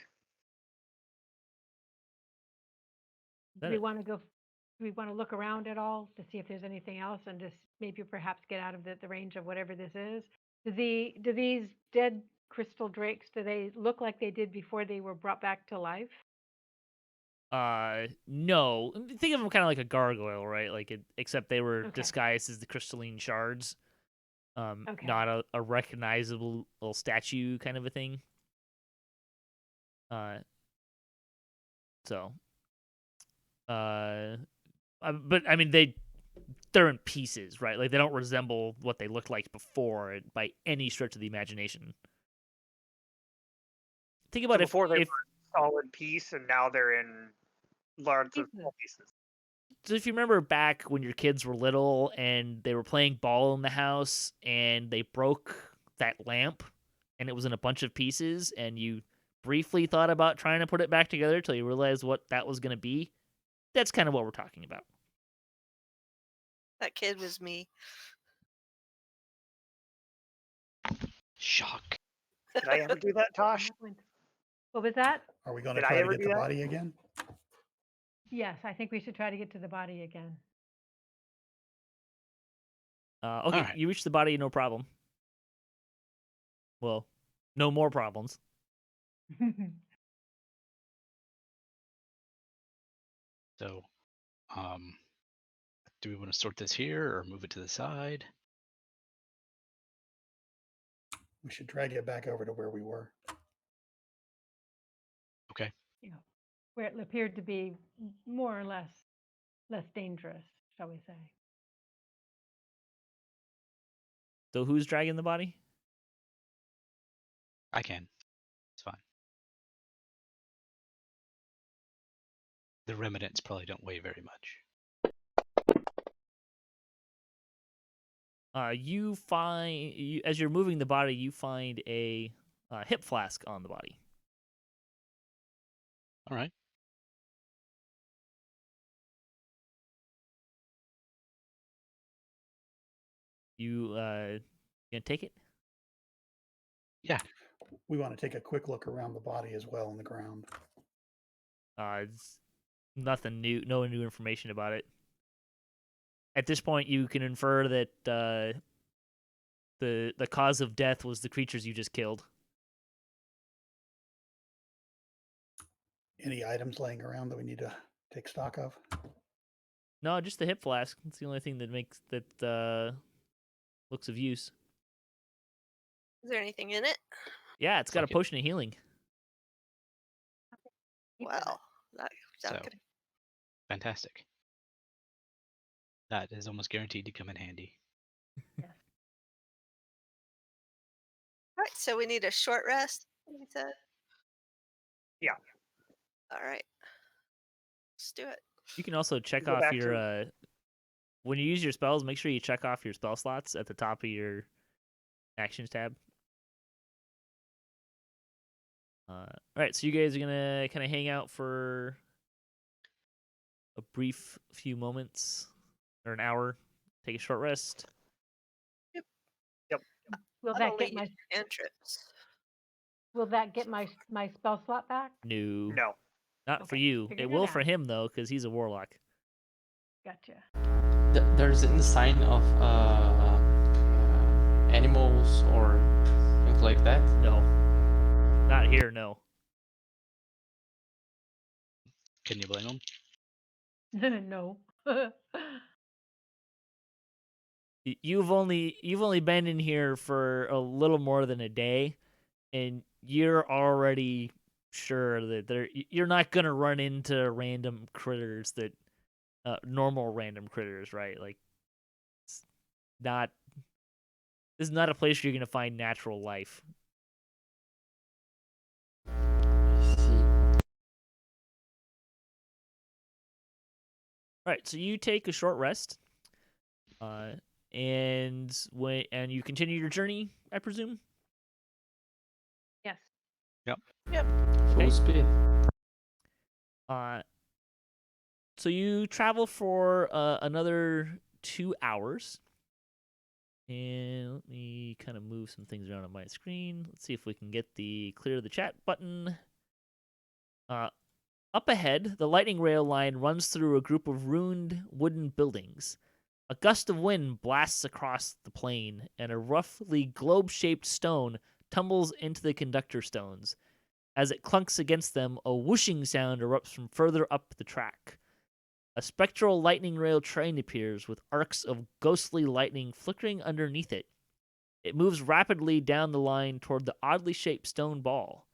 Do we want to go? Do we want to look around at all to see if there's anything else, and just maybe perhaps get out of the range of whatever this is? Do these dead crystal drakes? Do they look like they did before they were brought back to life? No. Think of them kind of like a gargoyle, right? Except they were Okay. disguised as the crystalline shards. Okay. Not a recognizable statue kind of a thing. But I mean they're in pieces, right? Like they don't resemble what they looked like before by any stretch of the imagination. Think about So if before they were a solid piece, and now they're in large Pieces. small pieces. So if you remember back when your kids were little and they were playing ball in the house and they broke that lamp and it was in a bunch of pieces and you briefly thought about trying to put it back together till you realized what that was going to be, that's kind of what we're talking about. That kid was me. Shock. Did I ever do that, Tosh? What was that? Are we going to Did I try to ever get do the that? body again? Yes, I think we should try to get to the body again. Okay, Alright. you reach the body, no problem. Well, no more problems. So, do we want to sort this here or move it to the side? We should drag it back over to where we were. Okay. Yeah, where it appeared to be more or less dangerous, shall we say. So who's dragging the body? I can. It's fine. The remnants probably don't weigh very much. You find as you're moving the body, you find a hip flask on the body. All right. You gonna take it? Yeah. We want to take a quick look around the body as well on the ground. It's nothing new, no new information about it. At this point, you can infer that the cause of death was the creatures you just killed. Any items laying around that we need to take stock of? No, just the hip flask. It's the only thing that makes that looks of use. Is there anything in it? Yeah, it's got Like a it. potion of healing. Keep that. Well, that So, could. fantastic. That is almost guaranteed to come in handy. Yes. All right, so we need a short rest. You said. Yeah. All right. Let's do it. You can also check Go off back your to- when you use your spells. Make sure you check off your spell slots at the top of your actions tab. All right, so you guys are gonna kind of hang out for a brief few moments or an hour. Take a short rest. Will Not that only get my use cantrips. my spell slot back? No, No. not for Okay, you. figured It it will for out. him though, because he's a warlock. Gotcha. There's a sign of animals or things like that. No, not here. No. Can you blame him? No. You've only been in here for a little more than a day, and you're already sure that you're not gonna run into random critters that normal random critters, right? Like, it's not. This is not a place where you're gonna find natural life. I see. All right, so you take a short rest, and you continue your journey, I presume. Yes. Full speed. So you travel for another 2 hours. And let me kind of move some things around on my screen. Let's see if we can get the clear the chat button. Up ahead, the lightning rail line runs through a group of ruined wooden buildings. A gust of wind blasts across the plain, and a roughly globe-shaped stone tumbles into the conductor stones. As it clunks against them, a whooshing sound erupts from further up the track. A spectral lightning rail train appears with arcs of ghostly lightning flickering underneath it. It moves rapidly down the line toward the oddly shaped stone ball.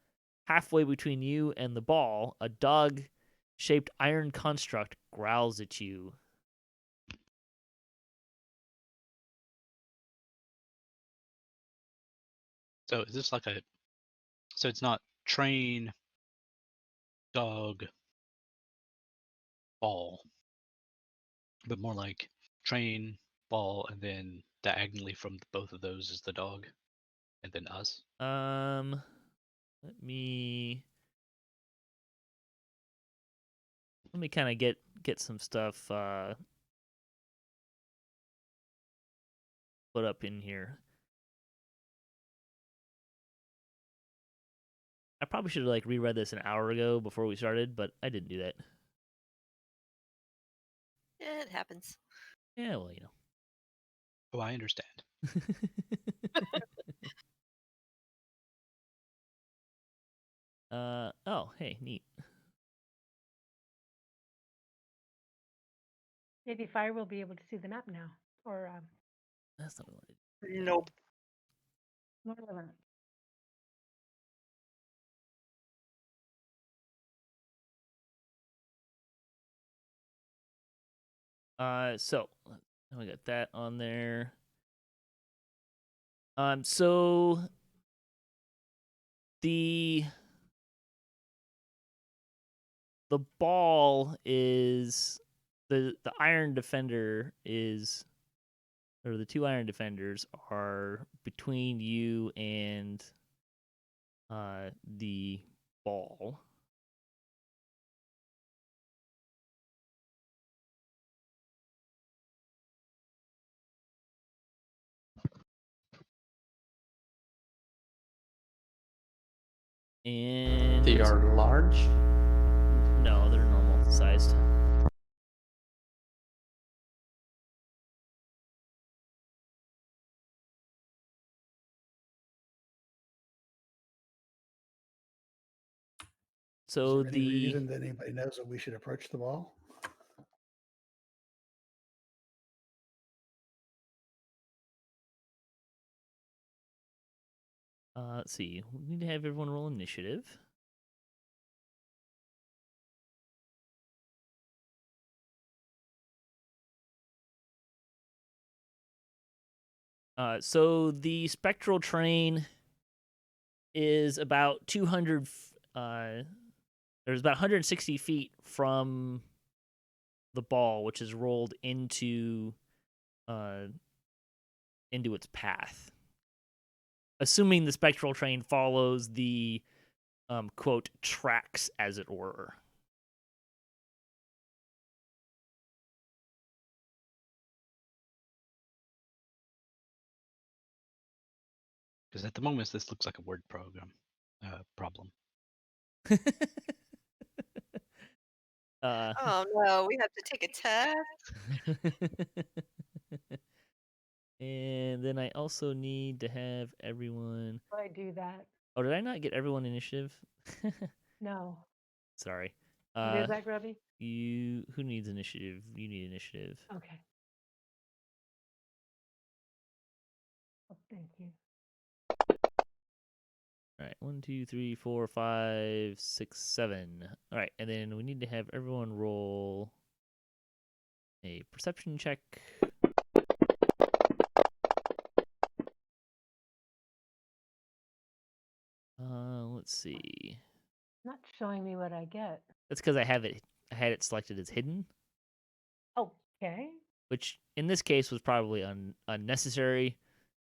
Halfway between you and the ball, a dog-shaped iron construct growls at you. So is this like a? So it's not train, dog, ball, but more like train, ball, and then diagonally from both of those is the dog, and then us. Let me kind of get some stuff put up in here. I probably should have reread this an hour ago before we started, but I didn't do that. It happens. Yeah, well, you know. Oh, I understand. Oh, hey, neat. Maybe Fire will be able to see the map now, or That's not what I wanted. Nope. Lorlevant. So we got that on there. So the ball is the iron defender is, or the two iron defenders are between you and the ball. And They are large. no, they're normal sized. So Is there any reason that anybody knows that we should approach the ball? let's see. We need to have everyone roll initiative. So the Spectral Train is about 200. There's about 160 feet from the ball, which is rolled into its path. Assuming the Spectral Train follows the quote tracks, as it were. Because at the moment, this looks like a word problem. Oh no, we have to take a test. And then I also need to have everyone. Will I do that? Oh, did I not get everyone initiative? No. Sorry. What is that, Grubby? Who needs initiative? You need initiative. Okay. Oh, thank you. All right, 1, 2, 3, 4, 5, 6, 7. All right, and then we need to have everyone roll a perception check. Let's see. Not showing me what I get. That's because I had it selected as hidden, Okay. which in this case was probably unnecessary,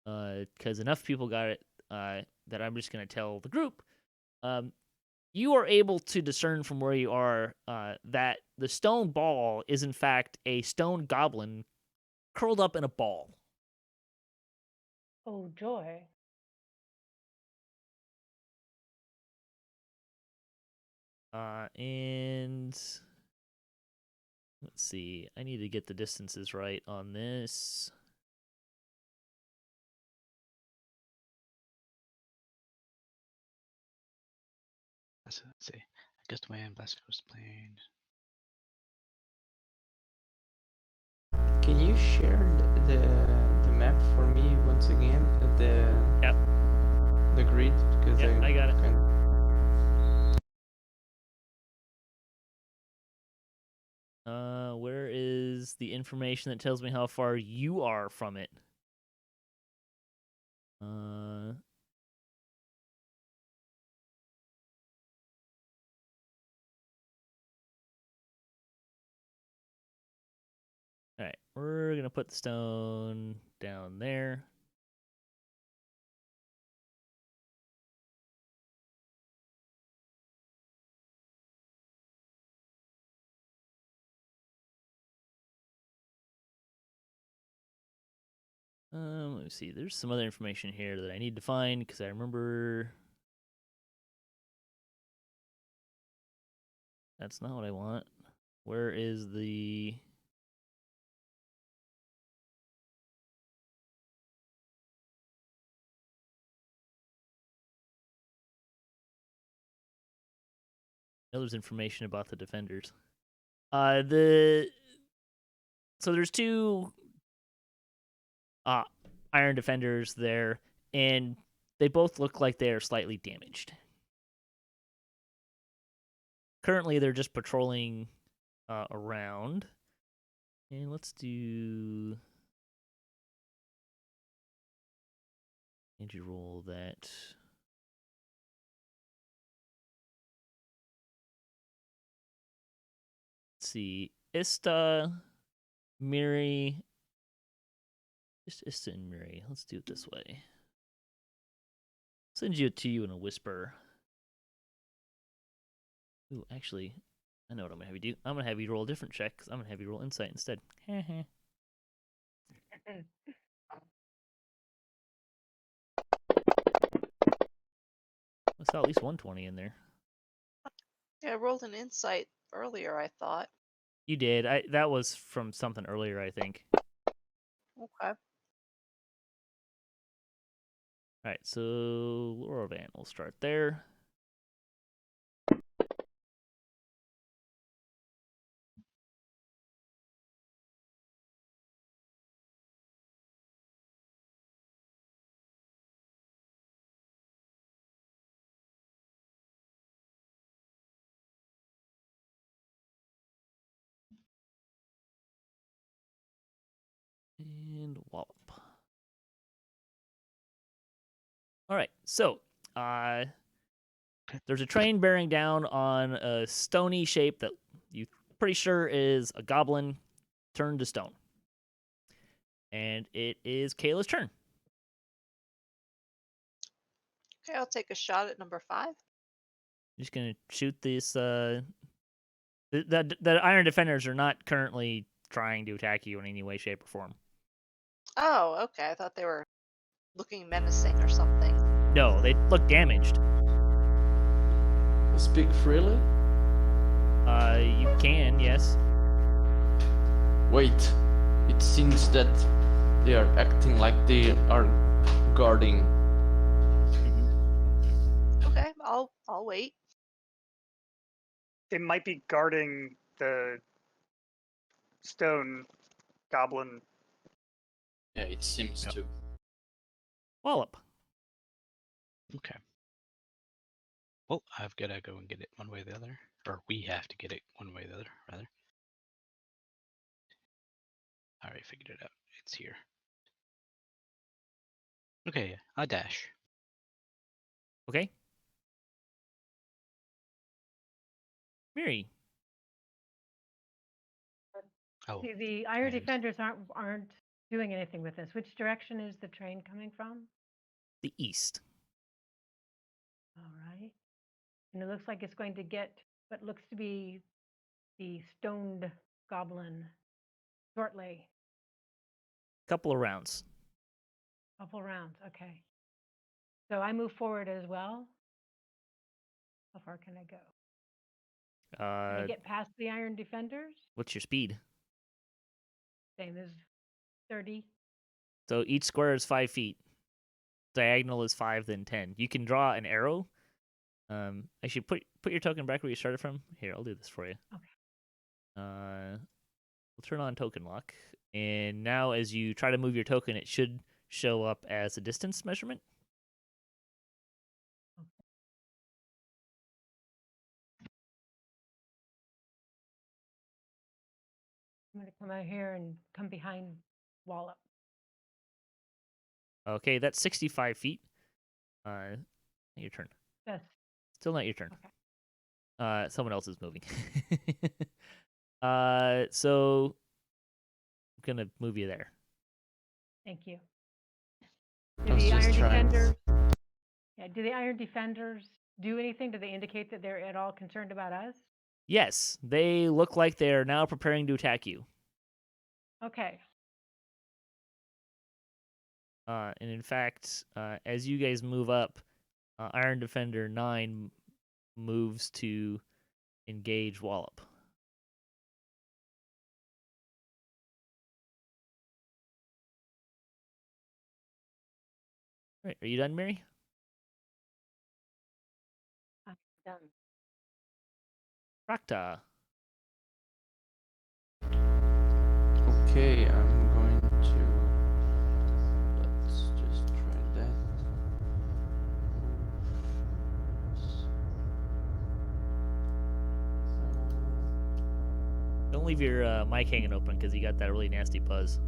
because enough people got it that I'm just going to tell the group. You are able to discern from where you are that the stone ball is in fact a stone goblin curled up in a ball. Oh, joy. And let's see. I need to get the distances right on this. Let's see. Gust Wind, Blast Coast Plain. Can you share the map for me once again? Yep. The grid, because Yep, I got it. Where is the information that tells me how far you are from it? All right, we're gonna put the stone down there. Let me see. There's some other information here that I need to find because I remember. That's not what I want. Where is the there's information about the defenders. So there's two iron defenders there, and they both look like they are slightly damaged. Currently, they're just patrolling around. And let's do... Need you roll that. Let's see. Ista, Miri. Just Ista and Miri. Let's do it this way. Send you to you in a whisper. Ooh, actually, I know what I'm gonna have you do. I'm gonna have you roll a different check, because I'm gonna have you roll insight instead. I saw at least 120 in there. Yeah, I rolled an insight earlier, I thought. You did. That was from something earlier, I think. Okay. Alright, so Lorlevant, we'll start there. And Wallop. Alright, so there's a train bearing down on a stony shape that you're pretty sure is a goblin turned to stone. And it is Kaela's turn. Okay, I'll take a shot at number 5. Just gonna shoot this. The iron defenders are not currently trying to attack you in any way, shape, or form. Oh, okay. I thought they were looking menacing or something. No, they look damaged. Speak freely? You can, yes. Wait, it seems that they are acting like they are guarding. Okay, I'll wait. They might be guarding the stone goblin. Yeah, it seems to. Wallop. Okay. Well, I've got to go and get it one way or the other. Or we have to get it one way or the other, rather. I already figured it out. It's here. Okay, I dash. Okay. Miri. Oh, The iron and- defenders aren't doing anything with this. Which direction is the train coming from? The east. All right. And it looks like it's going to get what looks to be the stoned goblin shortly. Couple of rounds. Couple rounds. Okay. So I move forward as well. How far can I go? Can I get past the iron defenders? What's your speed? Same as 30. So each square is 5 feet. Diagonal is 5, then 10. You can draw an arrow. Actually, put your token back where you started from. Here, I'll do this for you. Okay. We'll turn on token lock, and now as you try to move your token, it should show up as a distance measurement. I'm going to come out here and come behind Wallop. Okay, that's 65 feet. Your turn. That's Still not your turn. okay. Someone else is moving. So I'm gonna move you there. Thank you. I Do was the just iron trying. defenders? Yeah. Do the iron defenders do anything? Do they indicate that they're at all concerned about us? Yes, they look like they are now preparing to attack you. Okay. And in fact, as you guys move up, Iron Defender 9 moves to engage Wallop. Right, are you done, Miri? I'm done. Fraktah. Okay, I'm going to. Let's just try that. Don't leave your mic hanging open because you got that really nasty buzz.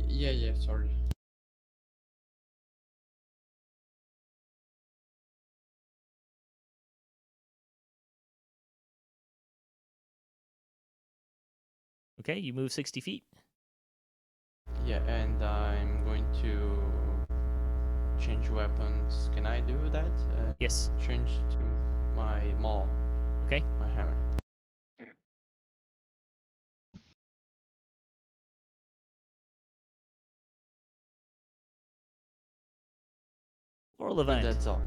Yeah, sorry. Okay, you move 60 feet. Yeah, and I'm going to change weapons. Can I do that? Yes. Change to my maul. Okay. My hammer. Lorlevant. And that's all.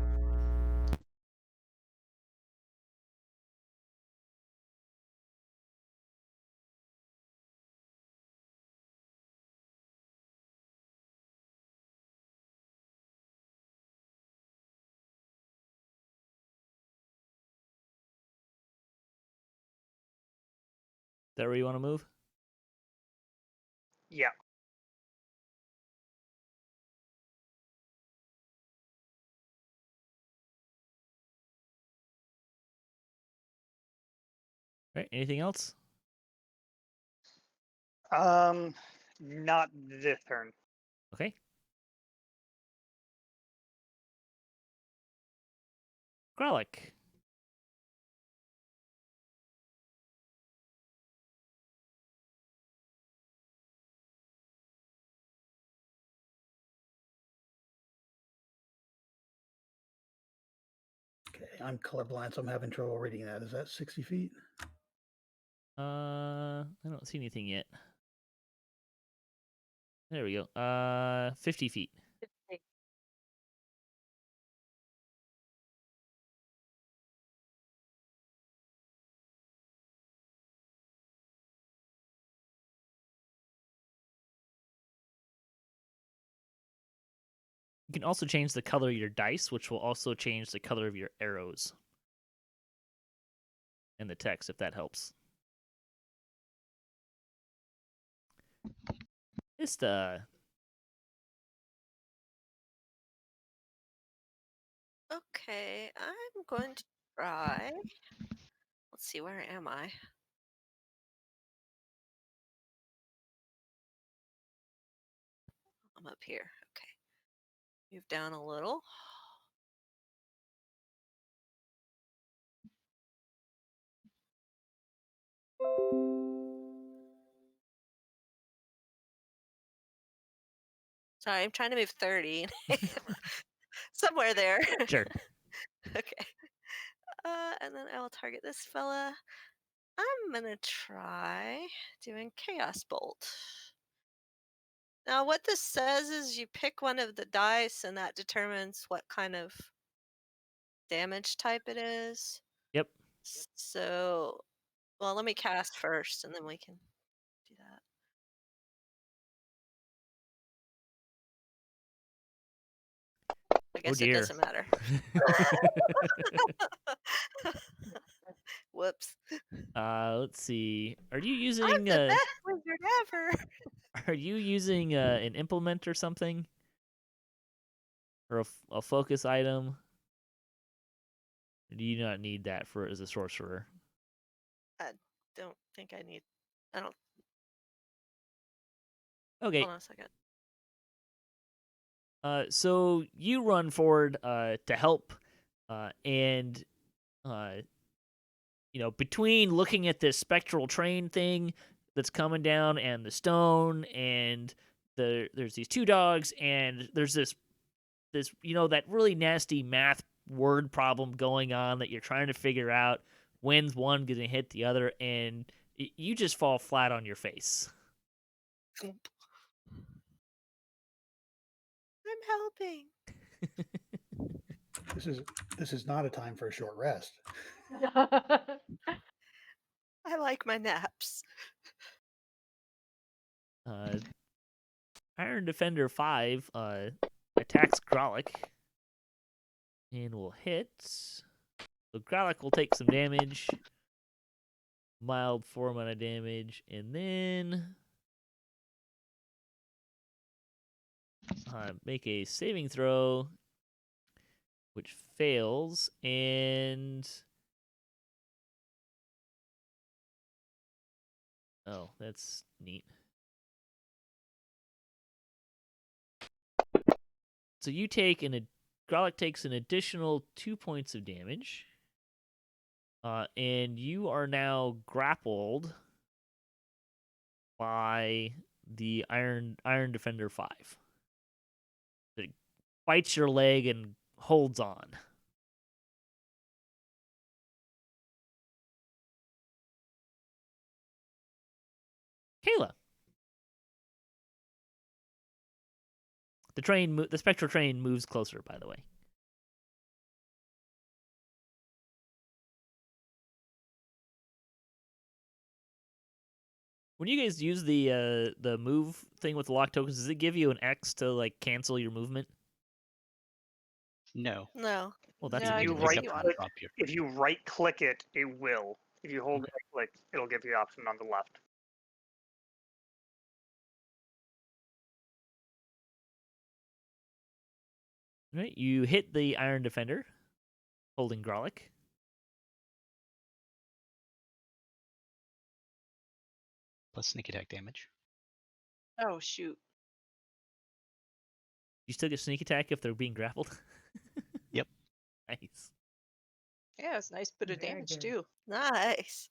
Is that where you want to move? Yeah. All right. Anything else? Not this turn. Okay. Gralak. Okay, I'm colorblind, so I'm having trouble reading that. Is that 60 feet? I don't see anything yet. There we go. 50 feet. You can also change the color of your dice, which will also change the color of your arrows. And the text, if that helps. Ista. Okay, I'm going to try. Let's see, where am I? I'm up here. Okay. Move down a little. Sorry, I'm trying to move 30. Somewhere there. Sure. Okay. And then I will target this fella. I'm gonna try doing Chaos Bolt. Now, what this says is you pick one of the dice, and that determines what kind of damage type it is. Yep. So, well, let me cast first, and then we can do that. I guess it dear. doesn't matter. Whoops. Let's see. Are you I'm using the best wizard ever. Are you using an implement or something? Or a focus item? Or do you not need that for as a sorcerer? I don't think I need. I don't. Okay. Hold on a second. So you run forward to help, and between looking at this spectral train thing that's coming down and the stone and there's these two dogs and there's this that really nasty math word problem going on that you're trying to figure out when's one going to hit the other, and you just fall flat on your face. I'm helping. This is not a time for a short rest. I like my naps. Iron Defender 5 attacks Gralak and will hit. So Gralak will take some damage. mild 4 amount of damage, and then make a saving throw, which fails, and oh, that's neat. So you take Gralak takes an additional 2 points of damage, and you are now grappled by the Iron Defender 5. It bites your leg and holds on. Kaela. The Spectral Train moves closer, by the way. When you guys use the move thing with the lock tokens, does it give you an X to like cancel your movement? No. No. Well, that's No, a I If you good didn't news. see one. right-click, Drop your if you right-click it, it will. If you hold Okay. right-click, it'll give you the option on the left. Right, you hit the Iron Defender, holding Gralak. plus sneak attack damage. Oh shoot. You still get sneak attack if they're being grappled. Yep. Nice. Yeah, it's a nice bit of Very damage good. too. Nice.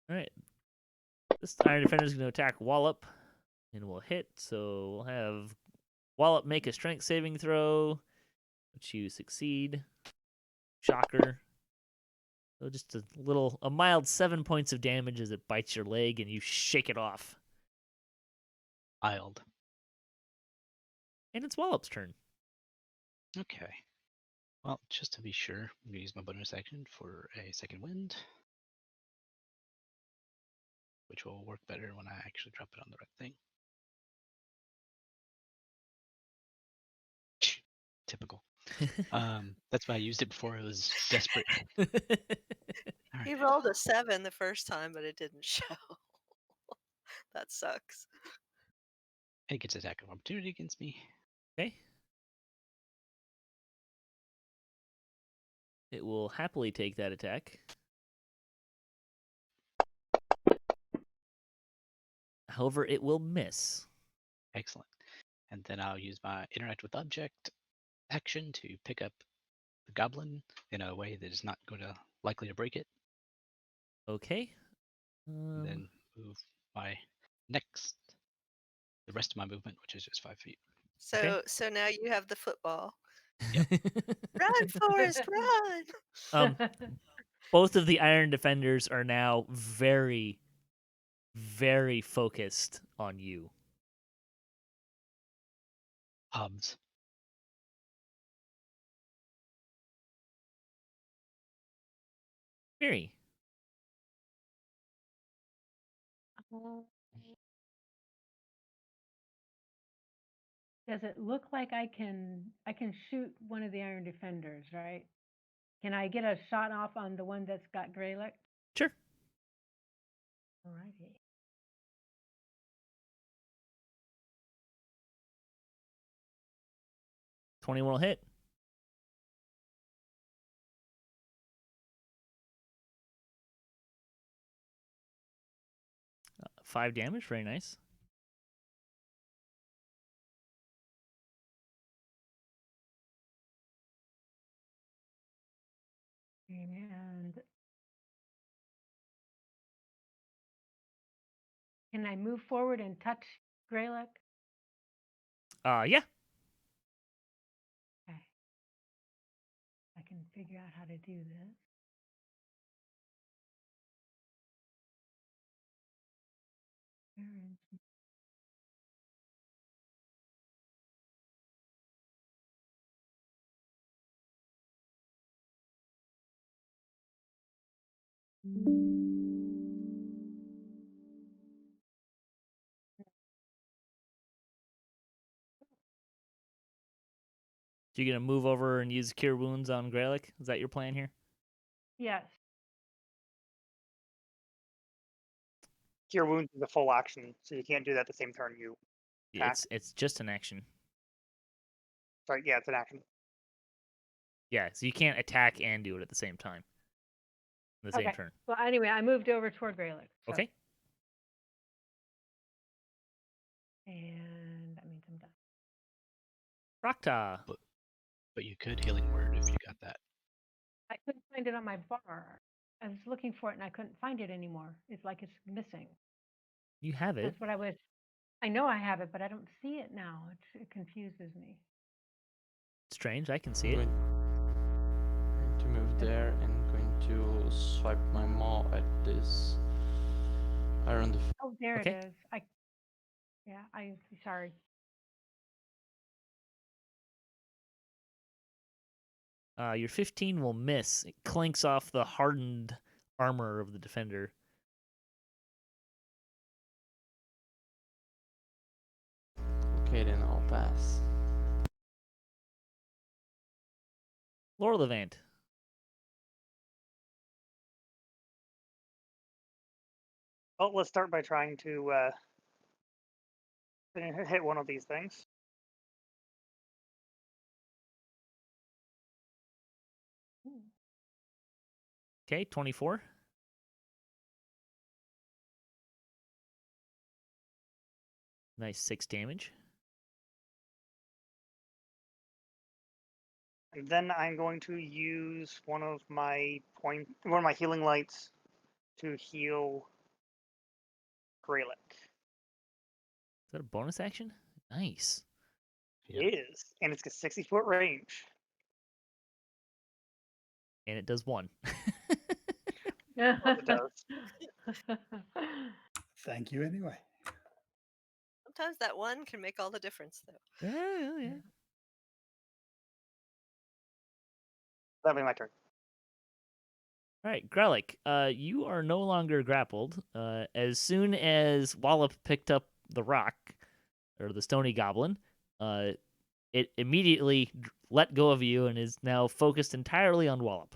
All right. This Iron Defender is going to attack Wallop, and will hit. So we'll have Wallop make a Strength saving throw, which you succeed. Shocker. So just a mild 7 points of damage as it bites your leg, and you shake it off. Mild. And it's Wallop's turn. Okay. Well, just to be sure, I'm going to use my bonus action for a second wind, which will work better when I actually drop it on the right thing. Typical. That's why I used it before I was desperate. All He right. rolled a 7 the first time, but it didn't show. That sucks. It gets attack of opportunity against me. Okay. It will happily take that attack. However, it will miss. Excellent. And then I'll use my interact with object action to pick up the goblin in a way that is not going to likely to break it. Okay. And then move my the rest of my movement, which is just 5 feet. So now you have the football. Yep. Run, Forrest, run! Both of the Iron Defenders are now very, very focused on you. Hubs. Miri. Does it look like I can shoot one of the Iron Defenders, right? Can I get a shot off on the one that's got Gralak? Sure. Alrighty. 21 will hit. Uh, 5 damage, very nice. And can I move forward and touch Gralak? Yeah. Okay. I can figure out how to do this. Where is So you're gonna move over and use Cure Wounds on Gralak? Is that your plan here? Yes. Cure Wounds is a full action, so you can't do that at the same turn you Yeah, attack. it's just an action. Sorry, yeah, it's an action. Yeah, so you can't attack and do it at the same time. The same Okay. turn. Well, anyway, I moved over toward Gralak. So. Okay. And that means I'm done. Fraktah. But you could Healing Word if you got that. I couldn't find it on my bar. I was looking for it and I couldn't find it anymore. It's like it's missing. You have it. That's what I was. I know I have it, but I don't see it now. It confuses me. Strange, I can see it. Going to move there and going to swipe my maw at this iron defense. Oh, there Okay. it is. I'm sorry. Your 15 will miss. It clanks off the hardened armor of the defender. Okay, then I'll pass. Lorlevant. Well, let's start by trying to hit one of these things. Okay, 24. Nice 6 damage. And then I'm going to use one of my healing lights to heal Gralak. Is that a bonus action? Nice. Yep. It is, and it's a 60-foot range. And it does 1. Well, it does. Thank you anyway. Sometimes that one can make all the difference, though. Yeah. That'll be my turn. All right, Gralak, you are no longer grappled. As soon as Wallop picked up the rock, or the stony goblin, it immediately let go of you and is now focused entirely on Wallop.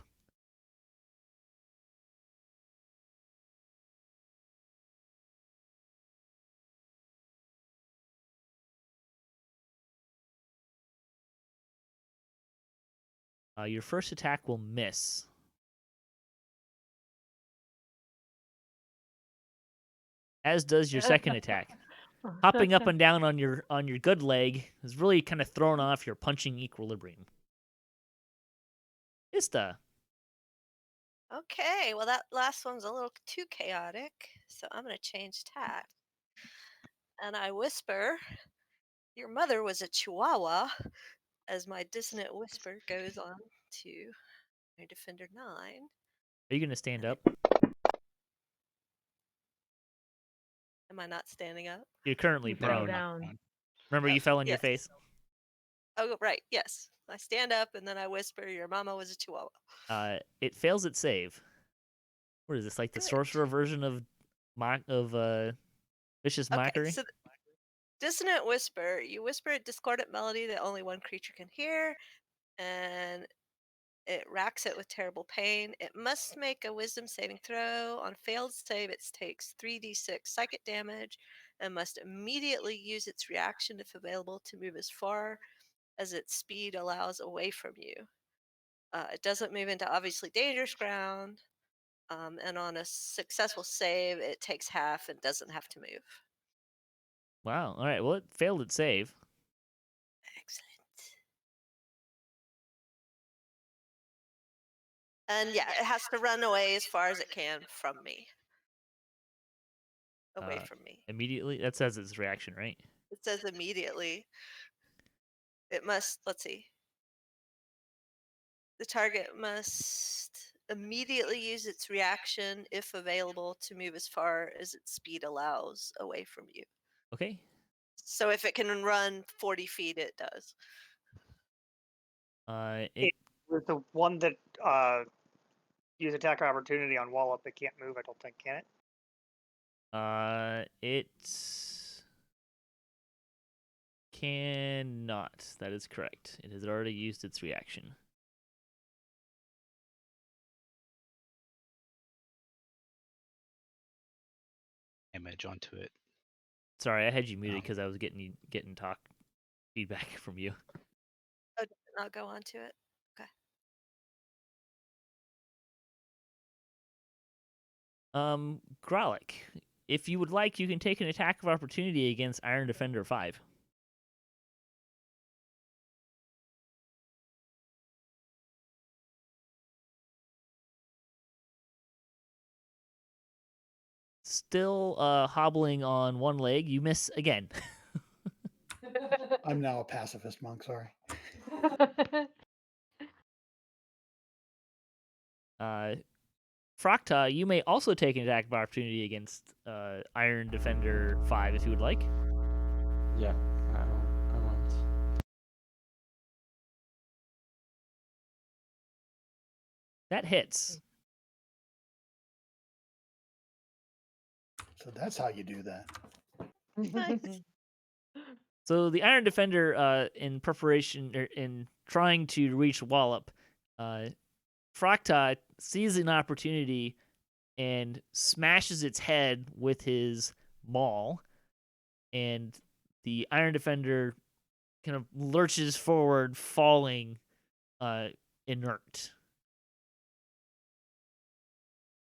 Your first attack will miss. As does your second attack. Hopping up and down on your good leg has really kind of thrown off your punching equilibrium. Ista. Okay, well, that last one's a little too chaotic, so I'm going to change tack. And I whisper, "Your mother was a chihuahua," as my dissonant whisper goes on to my Defender 9. Are you going to stand up? Am I not standing up? You're currently You fell prone. down. Remember, you fell on your Yes. face? Oh, right, yes. I stand up and then I whisper, "Your mama was a chihuahua." It fails its save. What is this, like the Good. sorcerer version of vicious mockery? Okay, so dissonant whisper. You whisper a discordant melody that only one creature can hear, and it racks it with terrible pain. It must make a wisdom saving throw. On failed save, it takes 3d6 psychic damage and must immediately use its reaction, if available, to move as far as its speed allows away from you. It doesn't move into obviously dangerous ground, and on a successful save, it takes half and doesn't have to move. Wow. All right. Well, it failed its save. Excellent. And yeah, it has to run away as far as it can from me. Away from me. Immediately? That says its reaction, right? It says immediately. It must, let's see. The target must immediately use its reaction, if available, to move as far as its speed allows away from you. Okay. So if it can run 40 feet, it does. With the one that use attack opportunity on Wallop, it can't move, I don't think, can it? It cannot. That is correct. It has already used its reaction. Damage onto it. Sorry, I had you muted Oh. because I was getting talk feedback from you. Oh, did it not go onto it? Okay. Gralak, if you would like, you can take an attack of opportunity against Iron Defender 5. Still hobbling on one leg. You miss again. I'm now a pacifist monk. Sorry. Fraktah, you may also take an attack of opportunity against Iron Defender 5 if you would like. Yeah, I want. That hits. So that's how you do that. Nice. So the Iron Defender, in preparation or in trying to reach Wallop, Fraktah sees an opportunity and smashes its head with his maul, and the Iron Defender kind of lurches forward, falling inert.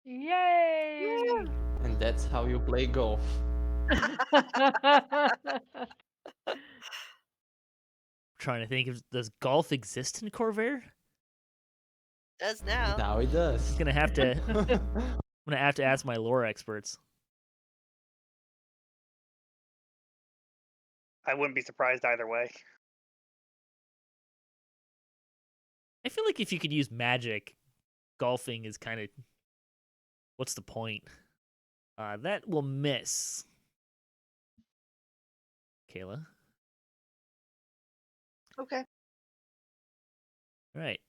Yay! And that's how you play golf. Trying to think, does golf exist in Corvair? Does now. Now it does. I'm gonna have to ask my lore experts. I wouldn't be surprised either way. I feel like if you could use magic, golfing is kind of what's the point? That will miss. Kaela. Okay. All right.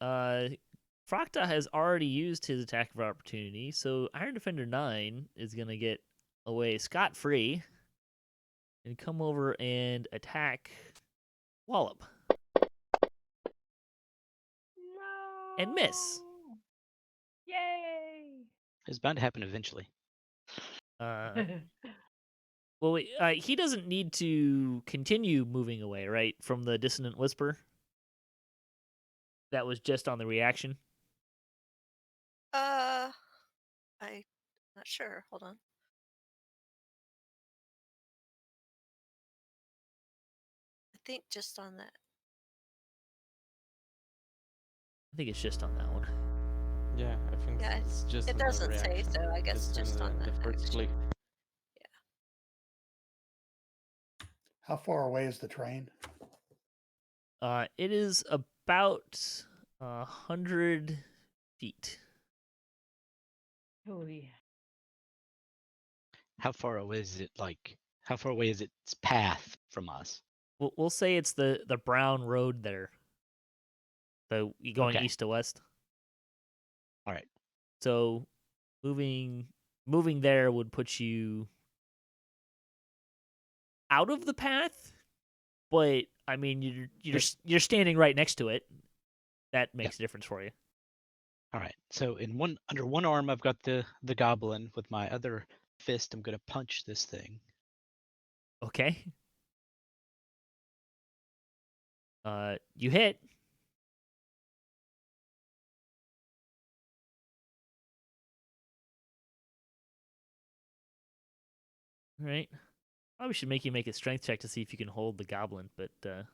Fraktah has already used his attack of opportunity, so Iron Defender 9 is gonna get away scot-free and come over and attack Wallop No. and miss. Yay! It's bound to happen eventually. Well, wait, he doesn't need to continue moving away, right, from the dissonant whisper. That was just on the reaction. I'm not sure. Hold on. I think just on that. I think it's just on that one. Yeah, I think Yeah, it's just it in the doesn't say, reaction. so I guess just in on the that first action. click. How far away is the train? It is about 100 feet. Oh yeah. How far away is it? Like, how far away is its path from us? We'll say it's the brown road there. So you going Okay. east to west. All right. So moving there would put you out of the path, but I mean you're standing right next to it. That makes a difference for you. All right. So under one arm, I've got the goblin. With my other fist, I'm gonna punch this thing. Okay. You hit. All right. Probably should make you make a strength check to see if you can hold the goblin, but let's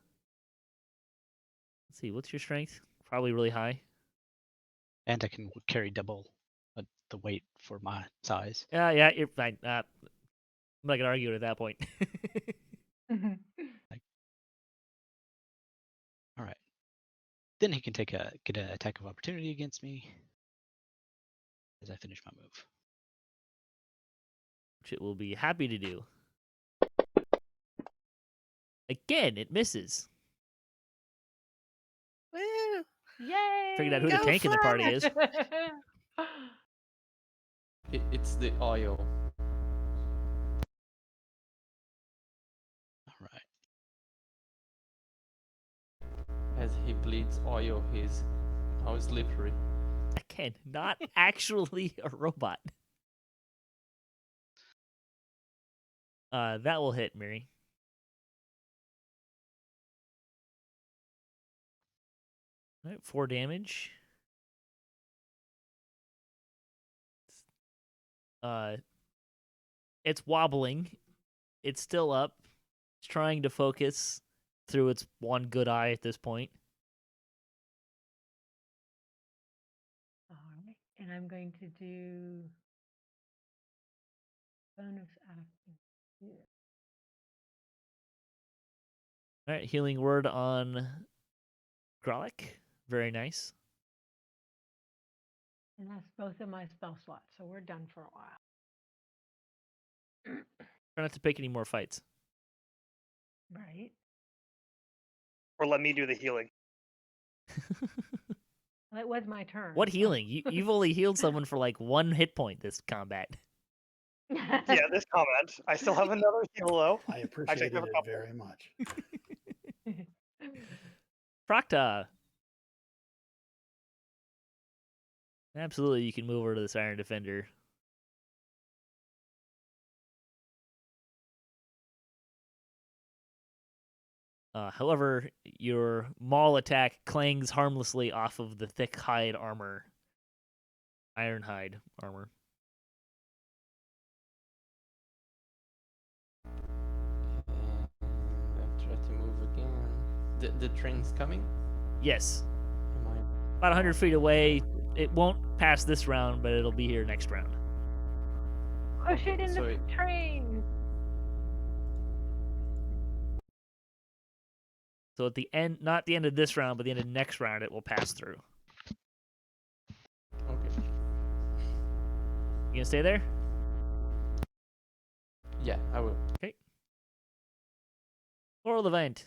see. What's your strength? Probably really high. And I can carry double the weight for my size. Yeah, you're fine. I'm not gonna argue it at that point. All right. Then he can get an attack of opportunity against me as I finish my move. Which it will be happy to do. Again, it misses. Woo! Yay! Figured out who the Go tank in the party Flash! is. It's the oil. All right. What oil is? How slippery? Again, not actually a robot. That will hit, Miri. All right, 4 damage. It's wobbling. It's still up. It's trying to focus through its one good eye at this point. All right. And I'm going to do bonus action here. All right, healing word on Gralak. Very nice. And that's both of my spell slots, so we're done for a while. Try not to pick any more fights. Right. Or let me do the healing. Well, it was my turn. What so- healing? You've only healed someone for like 1 hit point this combat. Yeah, this comment. I still have another heal though. I appreciated have a it couple. very much. Fraktah. Absolutely, you can move over to this Iron Defender. However, your maul attack clangs harmlessly off of the thick hide armor. Iron hide armor. And I try to move again. The train's coming? Yes. Am I... About 100 feet away. It won't pass this round, but it'll be here next round. Push it in So the it- train. So at the end, not the end of this round, but the end of next round, it will pass through. Okay. You gonna stay there? Yeah, I will. Lorlevant.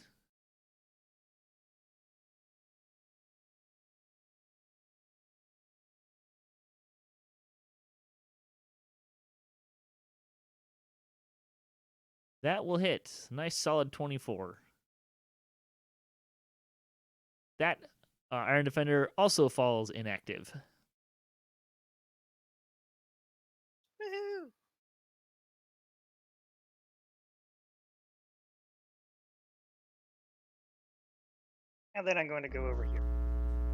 That will hit. Nice solid 24. That Iron Defender also falls inactive. Woohoo! And then I'm going to go over here.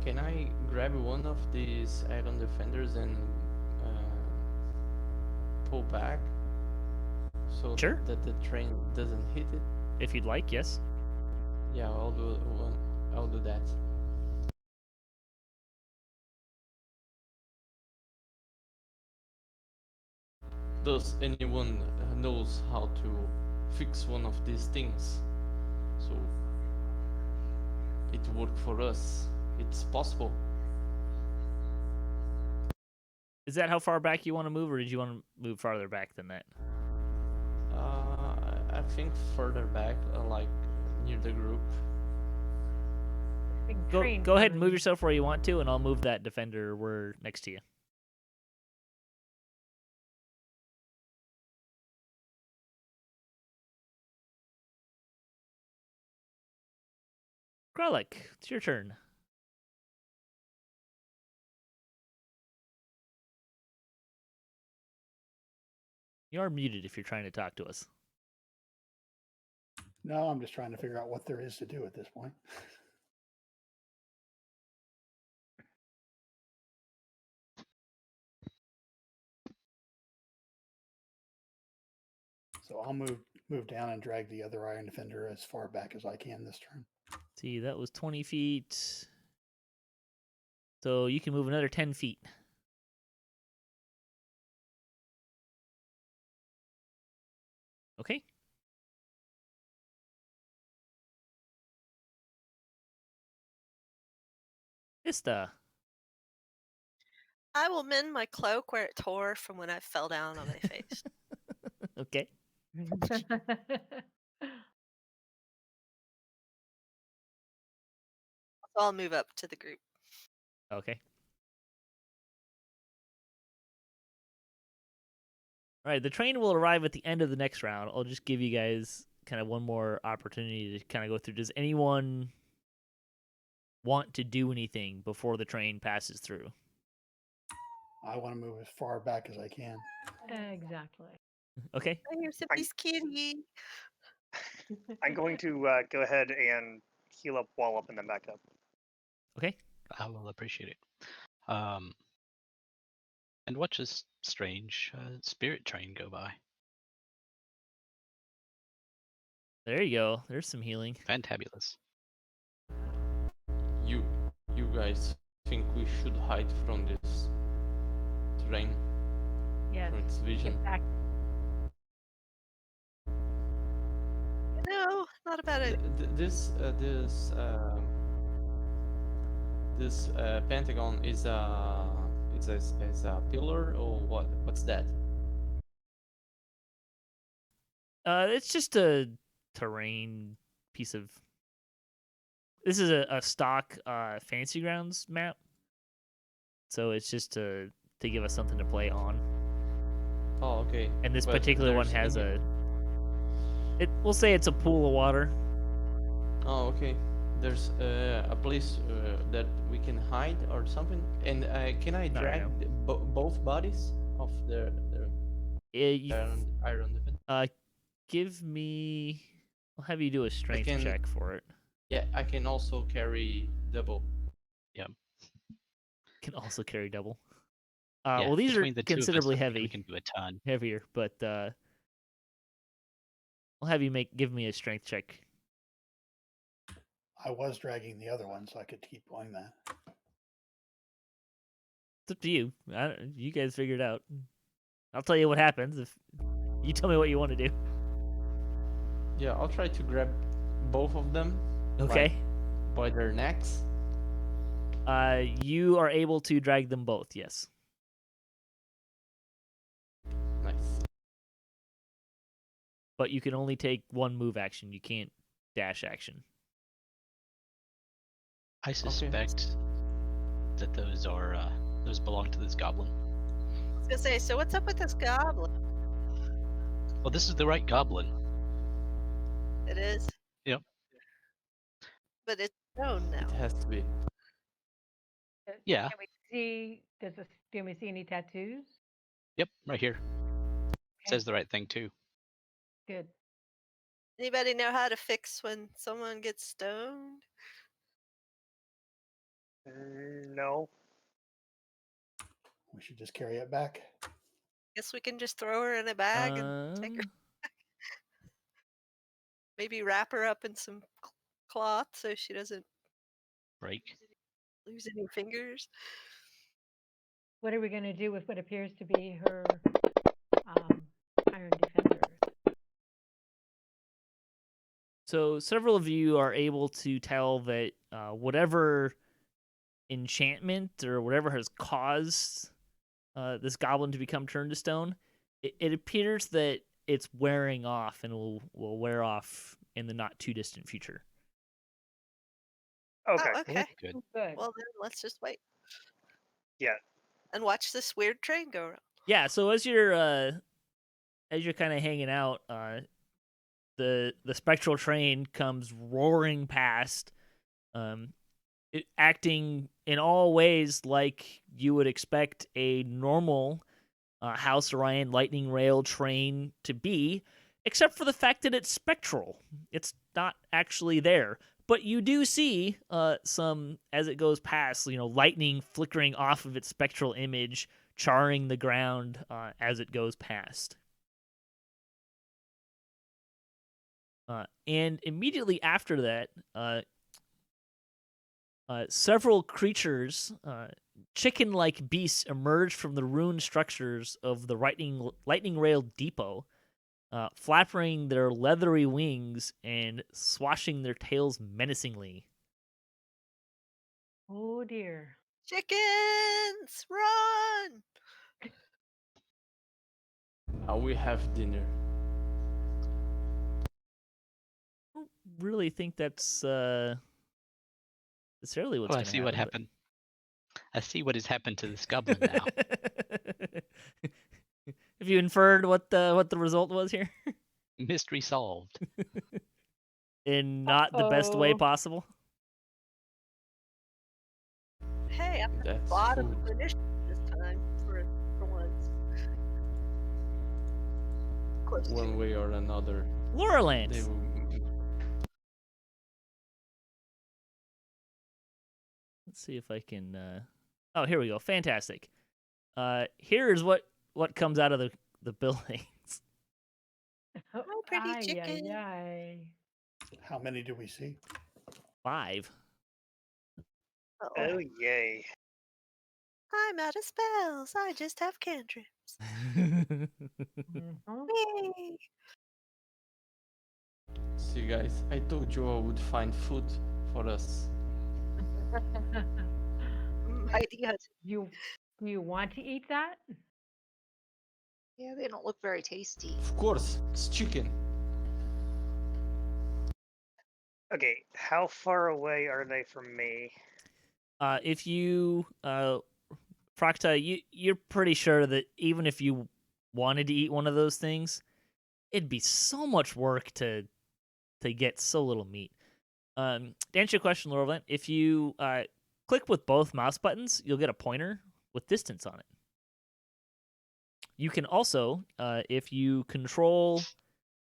Can I grab one of these iron defenders and pull back so Sure. that the train doesn't hit it? If you'd like, yes. Yeah, I'll do one. I'll do that. Does anyone knows how to fix one of these things? So it worked for us. It's possible. Is that how far back you want to move, or did you want to move farther back than that? I think further back, like near the group. Big Go train ahead and move coming. yourself where you want to, and I'll move that defender where next to you. Gralak, it's your turn. You are muted if you're trying to talk to us. No, I'm just trying to figure out what there is to do at this point. So I'll move down and drag the other Iron Defender as far back as I can this turn. See, that was 20 feet. So you can move another 10 feet. Okay. Ista. I will mend my cloak where it tore from when I fell down on my face. Okay. So I'll move up to the group. Okay. All right, the train will arrive at the end of the next round. I'll just give you guys kind of one more opportunity to kind of go through. Does anyone want to do anything before the train passes through. I want to move as far back as I can. Exactly. Okay. Here's Zippy's kitty. I'm going to go ahead and heal up Wallop and then back up. Okay. I will appreciate it. And watch this strange spirit train go by. There you go. There's some healing. Fantabulous. You guys think we should hide from this train, Yes. from its vision? Get back. No, not a bad idea. This pentagon is a pillar or what? What's that? It's just a terrain piece of. This is a stock Fantasy Grounds map, so it's just to give us something to play on. Oh, okay. And this But particular one there's has any- we'll say it's a pool of water. Oh, okay. There's a place that we can hide or something. And can I Not right drag both bodies of the iron defense? Give me. I'll have you do a strength can- check for it. Yeah, I can also carry double. Can also carry double. Yeah, Well, these are between the two of us, considerably I think heavy, We can do a ton. heavier, but I'll have you give me a strength check. I was dragging the other one, so I could keep going that. It's up to you. You guys figure it out. I'll tell you what happens if you tell me what you want to do. Yeah, I'll try to grab both of them. Okay. By their necks. You are able to drag them both. Yes. Nice. But you can only take one move action. You can't dash action. I suspect that those belong to this goblin. I was gonna say, so what's up with this goblin? Well, this is the right goblin. It is. Yep. But it's stone now. It has to be. Yeah. Can we see? Can we see any tattoos? Yep, right here. Says the right thing too. Good. Anybody know how to fix when someone gets stoned? No. We should just carry it back. Guess we can just throw her in a bag and take her. Maybe wrap her up in some cloth so she doesn't Break. lose any fingers. What are we going to do with what appears to be her iron defenders? So several of you are able to tell that whatever enchantment or whatever has caused this goblin to become turned to stone, it appears that it's wearing off and will wear off in the not too distant future. Okay. Oh, okay. Good. Good. Well, then let's just wait. Yeah. And watch this weird train go around. Yeah. So as you're kind of hanging out, the spectral train comes roaring past, acting in all ways like you would expect a normal House Orion lightning rail train to be, except for the fact that it's spectral. It's not actually there. But you do see some, as it goes past, lightning flickering off of its spectral image, charring the ground as it goes past. And immediately after that, several creatures, chicken-like beasts, emerge from the ruined structures of the lightning rail depot, flapping their leathery wings and swashing their tails menacingly. Oh dear. Chickens, run! Now we have dinner. I don't really think that's necessarily what's Oh, I going to see happen. what happened. I see what has happened to this goblin now. Have you inferred what the result was here? Mystery solved. In not the best way Uh-oh. possible? lot of food. initiative this time for once. Close to. One way or another. They Lorlevant. will... Let's see if I can. Oh, here we go. Fantastic. Here's what comes out of the buildings. Oh, pretty ay, chicken. ay, ay. How many do we see? 5. Oh, Oh, yay. I'm out of spells. I just have cantrips. Mhm. Yay! See, guys, I told you I would find food for us. My God. Do you want to eat that? Yeah, they don't look very tasty. Of course, it's chicken. Okay, how far away are they from me? If you, Fraktah, you're pretty sure that even if you wanted to eat one of those things, it'd be so much work to get so little meat. To answer your question, Lorlevant, if you click with both mouse buttons, you'll get a pointer with distance on it. You can also, if you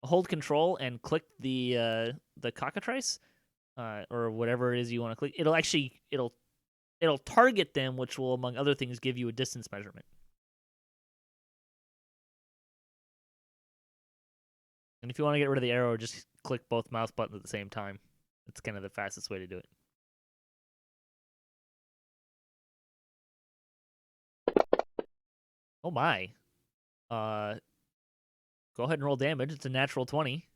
hold control and click the cockatrice, or whatever it is you want to click, it'll target them, which will, among other things, give you a distance measurement. And if you want to get rid of the arrow, just click both mouse buttons at the same time. It's kind of the fastest way to do it. Oh my. Go ahead and roll damage. It's a natural 20.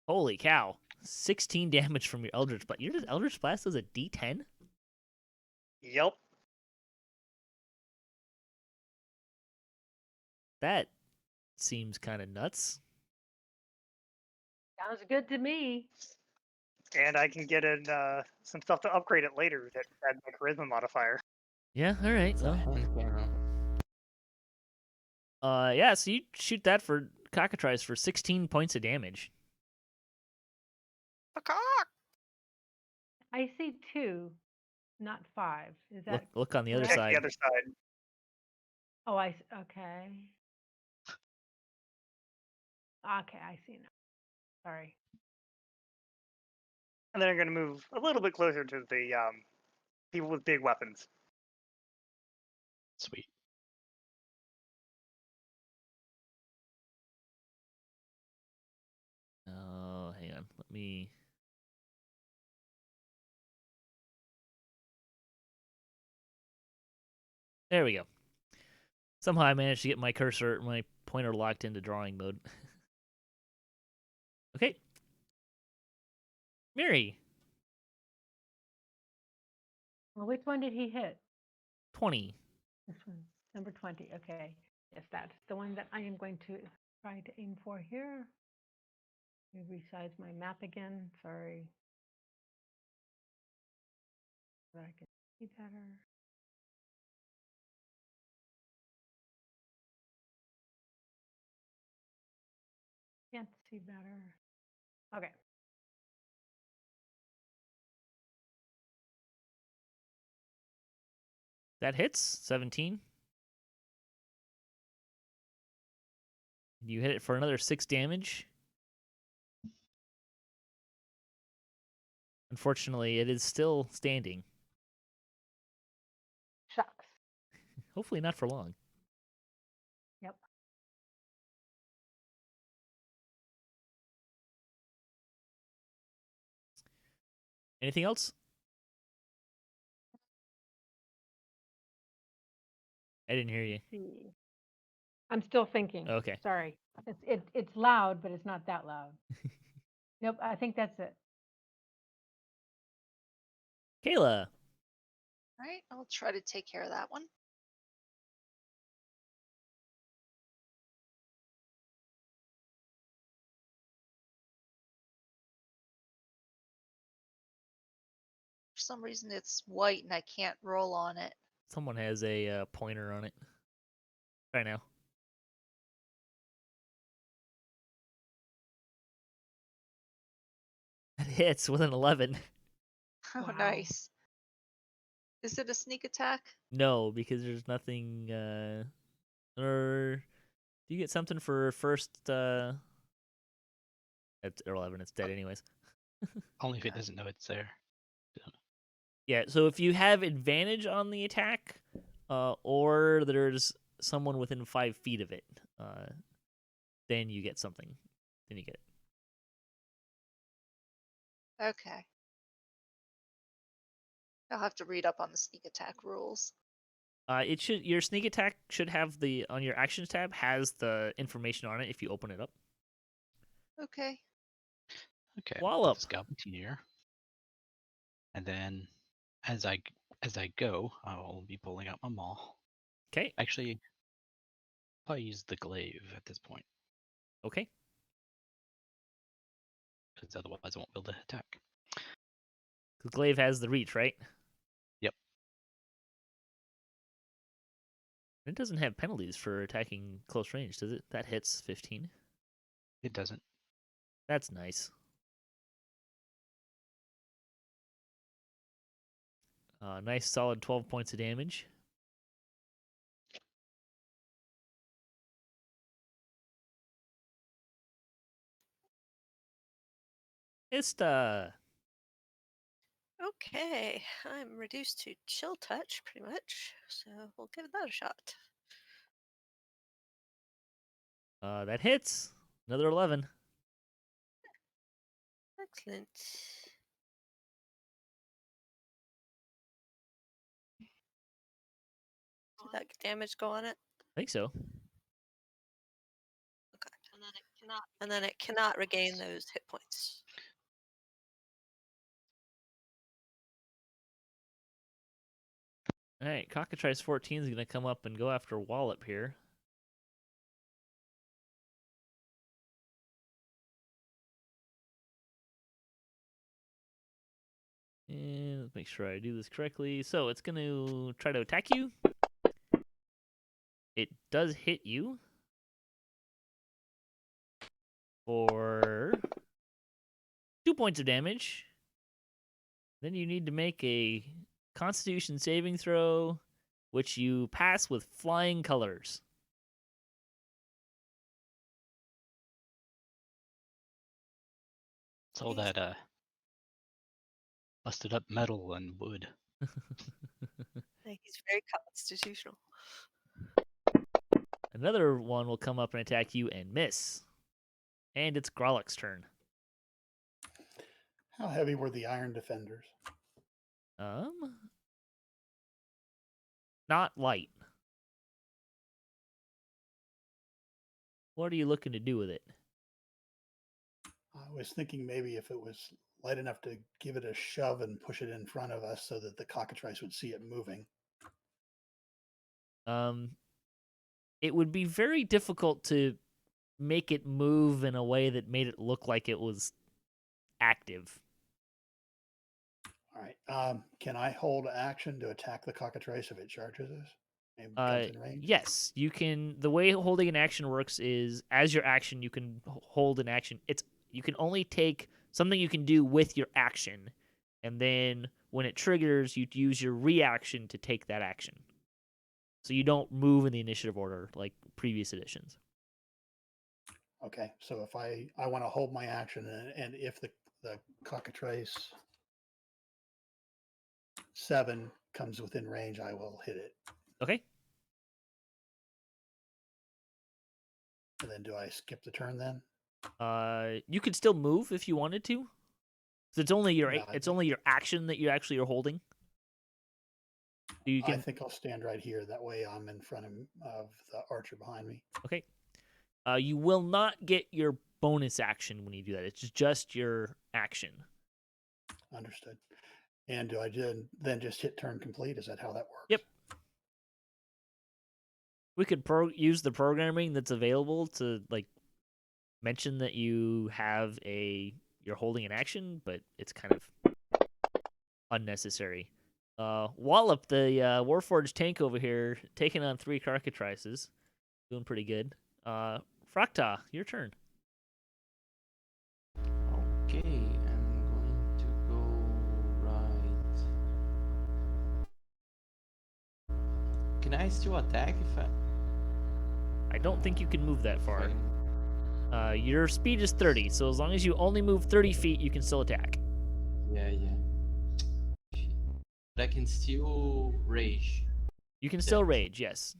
Holy cow. 16 damage from your Eldritch Blast. Your Eldritch Blast is a D10? Yep. That seems kind of nuts. Sounds good to me. And I can get in some stuff to upgrade it later that add my charisma modifier. Yeah, all right. It's a hand cannon. Yeah, so you shoot that for cockatrice for 16 points of damage. Peacock! I see 2, not 5. Is that Look on the other correct? Check side. the other side. Oh, okay. Okay, I see now. Sorry. And then I'm going to move a little bit closer to the people with big weapons. Sweet. Oh, hang on. Let me. There we go. Somehow I managed to get my pointer locked into drawing mode. Okay. Miri, Well, which one did he hit? 20. This one, number 20. Okay. Yes, that's the one that I am going to try to aim for here. Let me resize my map again. Sorry. So that I can see better. Can't see better. Okay. That hits. 17. You hit it for another 6 damage. Unfortunately, it is still standing. Shucks. Hopefully not for long. Yep. Anything else? I didn't hear you. See. I'm still thinking. Okay. Sorry. It's loud, but it's not that loud. Nope, I think that's it. Kaela. All right, I'll try to take care of that one. For some reason, it's white and I can't roll on it. Someone has a pointer on it. Try now. That hits with an 11. Oh, Wow. nice. Is it a sneak attack? No, because there's nothing. Or do you get something for first? It's 11. It's dead anyways. Only if it doesn't know it's there. Yeah. So if you have advantage on the attack, or there's someone within 5 feet of it, then you get something. Then you get it. Okay. I'll have to read up on the sneak attack rules. It should your sneak attack should have the on your actions tab has the information on it if you open it up. Okay. Okay. Wallop. This goblin here. And then as I go, I will be pulling out my maul. Okay. Actually, I'll use the glaive at this point, Okay. because otherwise I won't be able to attack. The glaive has the reach, right? Yep. It doesn't have penalties for attacking close range, does it? That hits 15. It doesn't. That's nice. Nice solid 12 points of damage. Ista. Okay, I'm reduced to chill touch pretty much, so we'll give that a shot. That hits. Another 11. Excellent. Did that damage go on it? I think so. Okay. And then it cannot regain those hit points. All right, Cockatrice 14 is going to come up and go after Wallop here. And let's make sure I do this correctly. So it's going to try to attack you. It does hit you for 2 points of damage. Then you need to make a Constitution saving throw, which you pass with flying colors. It's all that busted up metal and wood. He's very constitutional. Another one will come up and attack you and miss. And it's Gralak's turn. How heavy were the iron defenders? Not light. What are you looking to do with it? I was thinking maybe if it was light enough to give it a shove and push it in front of us so that the cockatrice would see it moving. It would be very difficult to make it move in a way that made it look like it was active. All right. Can I hold action to attack the cockatrice if it charges us? Maybe it comes in range? Yes, you can. The way holding an action works is as your action, you can hold an action. You can only take something you can do with your action, and then when it triggers, you use your reaction to take that action. So you don't move in the initiative order like previous editions. Okay, so if I want to hold my action, and if the cockatrice 7 comes within range, I will hit it. Okay. And then do I skip the turn then? You could still move if you wanted to. So it's only your No, only your action that you actually are holding. So you can. I think I'll stand right here. That way I'm in front of the archer behind me. Okay. You will not get your bonus action when you do that. It's just your action. Understood. And do I then just hit turn complete? Is that how that works? Yep. We could use the programming that's available to like mention that you have you're holding an action, but it's kind of unnecessary. Wallop, the Warforged tank over here, taking on 3 cockatrices, doing pretty good. Fraktah, your turn. Okay, I'm I still attack if I don't think you can move that far. I... Your speed is 30, so as long as you only move 30 feet, you can still attack. Yeah. But I can still rage. You can still rage, yes.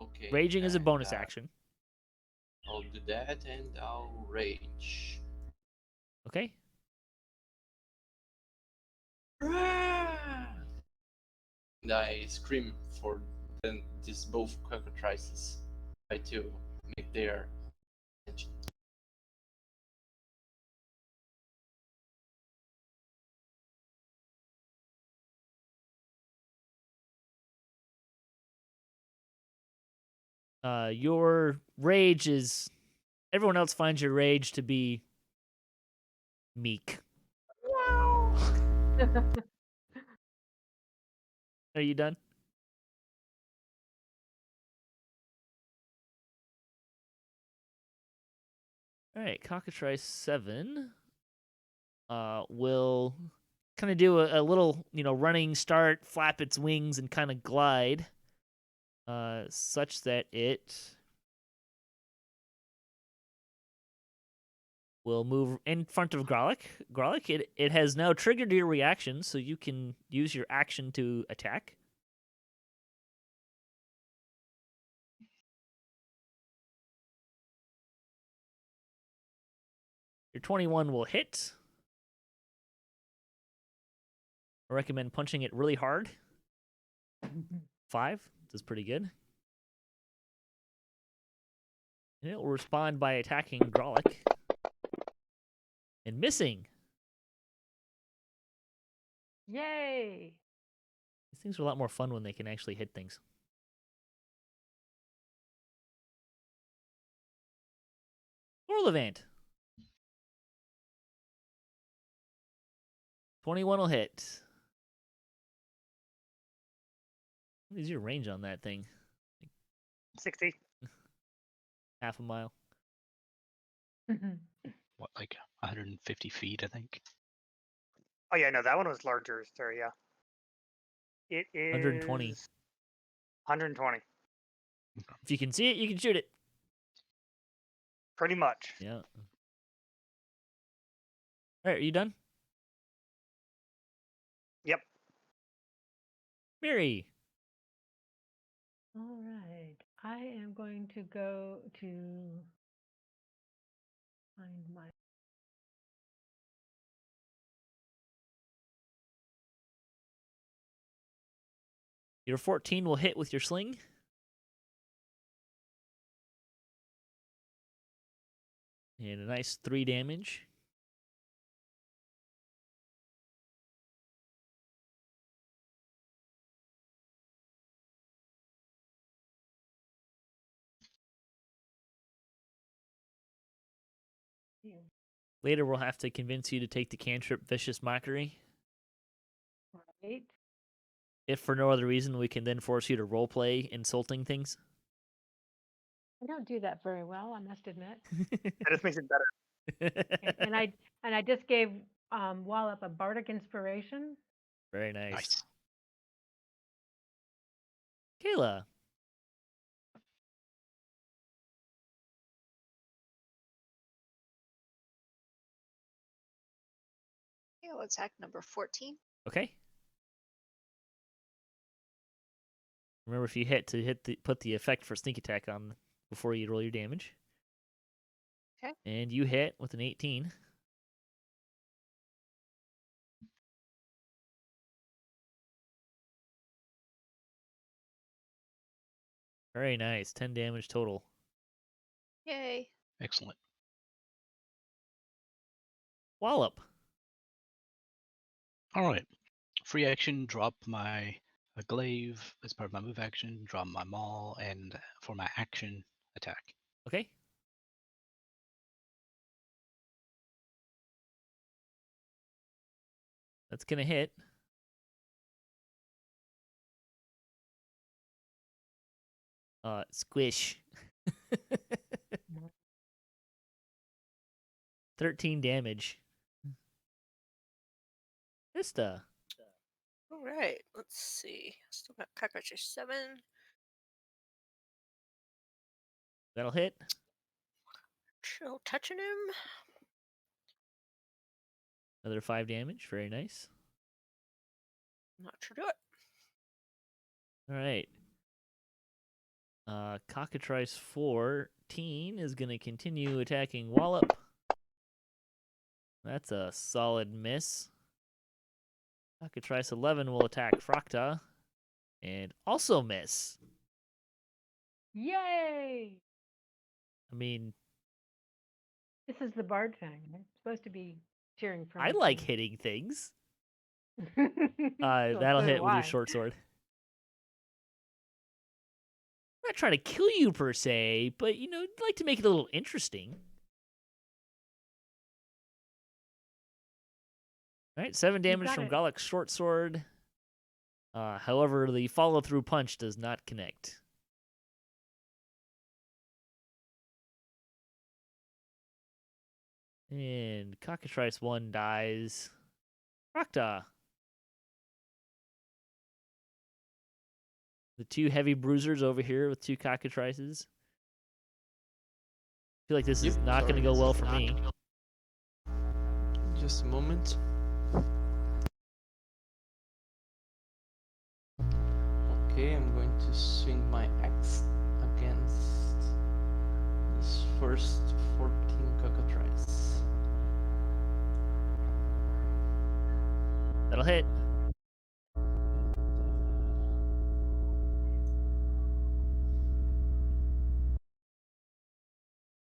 Okay. Raging is a and, bonus action. I'll do that and I'll rage. Okay. And I scream for these both cockatrices. Try to make their attention. Your rage is... Everyone else finds your rage to be meek. Are you done? All right, Cockatrice 7 will kind of do a little, running start, flap its wings, and kind of glide, such that it will move in front of Gralak. Gralak, it has now triggered your reaction, so you can use your action to attack. Your 21 will hit. I recommend punching it really hard. 5, that's pretty good. And it will respond by attacking Gralak. And missing. Yay! These things are a lot more fun when they can actually hit things. Lorlevant. 21 will hit. What is your range on that thing? 60. Half a mile. What, like 150 feet, I think. Oh yeah, no, that one was larger. Sorry, yeah. It is 120. 120. If you can see it, you can shoot it. Pretty much. Yeah. All right, are you done? Yep. Miri. All right. I am going to go to find my... Your 14 will hit with your sling. And a nice 3 damage. Later, we'll have to convince you to take the cantrip Vicious Mockery. Right. If for no other reason, we can then force you to roleplay insulting things. I don't do that very well, I must admit. That just makes it better. And I just gave Wallop a bardic inspiration. Very nice. Nice. Kaela. Okay, I'll attack number 14. Okay. Remember, if you hit put the effect for sneak attack on before you roll your damage. Okay. And you hit with an 18. Very nice. 10 damage total. Yay. Excellent. Wallop. All right. Free action, drop my glaive as part of my move action, drop my maul, and for my action, attack. Okay. That's going to hit. Squish. 13 damage. Ista. All right, let's see. Still got cockroaches 7. That'll hit. Chill touching him. Another 5 damage. Very nice. Not sure do it. All right. Cockatrice 14 is going to continue attacking Wallop. That's a solid miss. Cockatrice 11 will attack Fraktah and also miss. Yay! I mean, This is the bard thing. I'm supposed to be cheering for I my like team. hitting things. Well, That'll so hit do with your I. short sword. I'm not trying to kill you per se, but you know, I'd like to make it a little interesting. All right, 7 damage got from it. Gralak's short sword. However, the follow-through punch does not connect. And Cockatrice 1 dies. Fraktah. The 2 heavy bruisers over here with 2 cockatrices. I feel like this is not going to go well for me. Just a moment. Okay, I'm going to swing my axe against this first 14 cockatrice. That'll hit.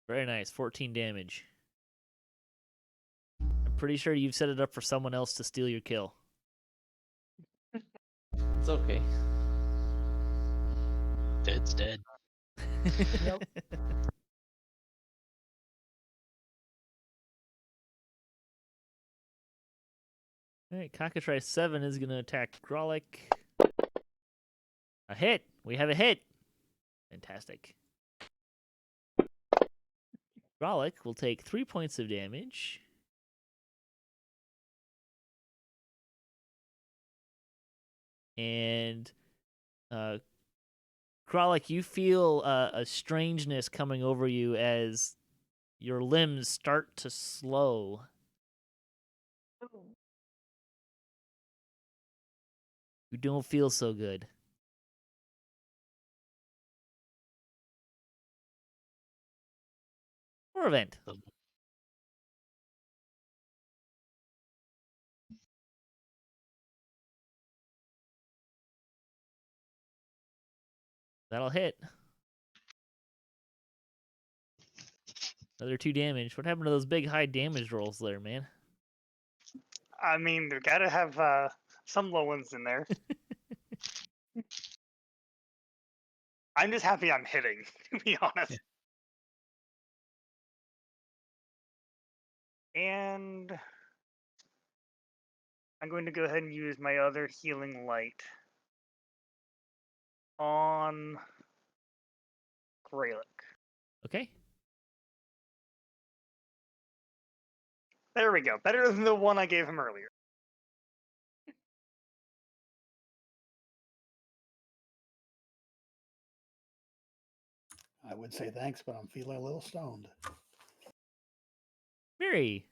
Very nice. 14 damage. I'm pretty sure you've set it up for someone else to steal your kill. It's okay. Dead's dead. Nope. All right, Cockatrice 7 is going to attack Gralak. A hit. We have a hit. Fantastic. Gralak will take 3 points of damage. And Gralak, you feel a strangeness coming over you as your limbs start to slow. You don't feel so good. Or event. That'll hit. Another 2 damage. What happened to those big high damage rolls there, man? I mean, they gotta have some low ones in there. I'm just happy I'm hitting, to be honest. And I'm going to go ahead and use my other healing light on Gralak. Okay. There we go. Better than the one I gave him earlier. I would say thanks, but I'm feeling a little stoned. Miri.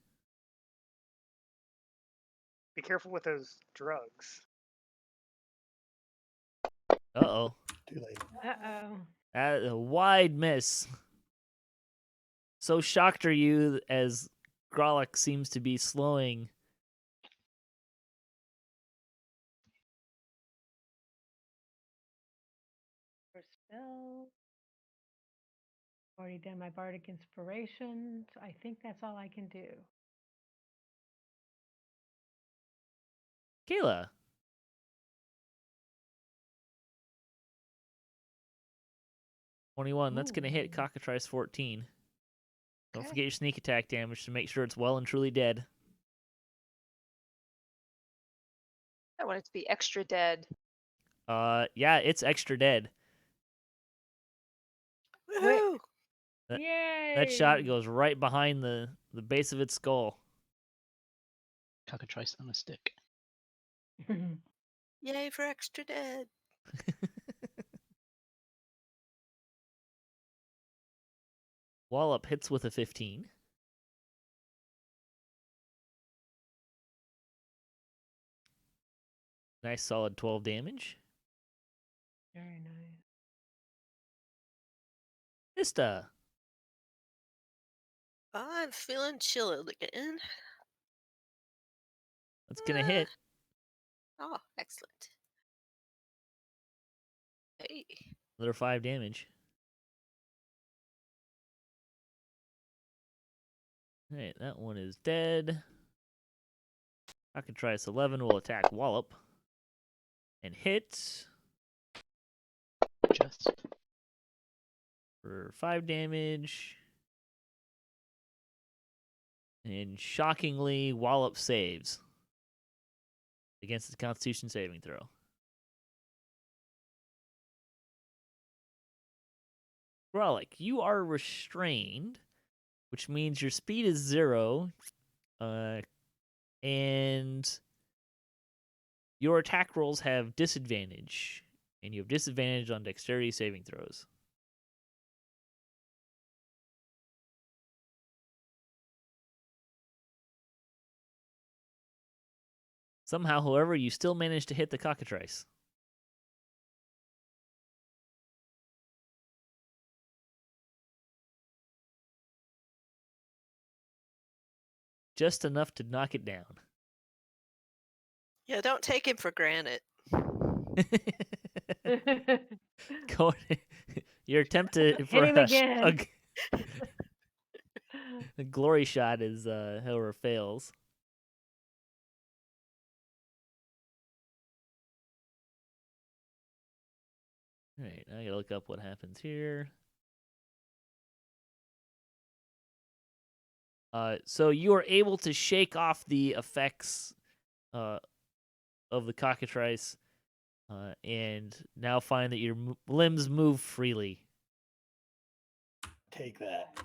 Be careful with those drugs. Uh-oh. Too late. Uh-oh. A wide miss. So shocked are you as Gralak seems to be slowing. For spell. Already done my bardic inspiration. So I think that's all I can do. Kaela. That's going to hit Ooh. Cockatrice 14. Don't Okay. forget your sneak attack damage to make sure it's well and truly dead. I want it to be extra dead. Yeah, it's extra dead. Woohoo! Yay! That shot goes right behind the base of its skull. Cockatrice on a stick. Yay for extra dead. Wallop hits with a 15. Nice solid 12 damage. Very nice. Ista. I'm feeling chilled again. That's gonna hit. Oh, excellent. Hey. Another 5 damage. Alright, that one is dead. Cockatrice 11 will attack Wallop. And hit Just for 5 damage. And shockingly, Wallop saves against its Constitution saving throw. Gralak, you are restrained, which means your speed is 0, and your attack rolls have disadvantage, and you have disadvantage on dexterity saving throws. Somehow, however, you still manage to hit the cockatrice. Just enough to knock it down. Yeah, don't take him for granted. Go, your attempt to Hit for him again. a glory shot is however fails. All right, I gotta look up what happens here. So you are able to shake off the effects of the cockatrice, and now find that your limbs move freely. Take that.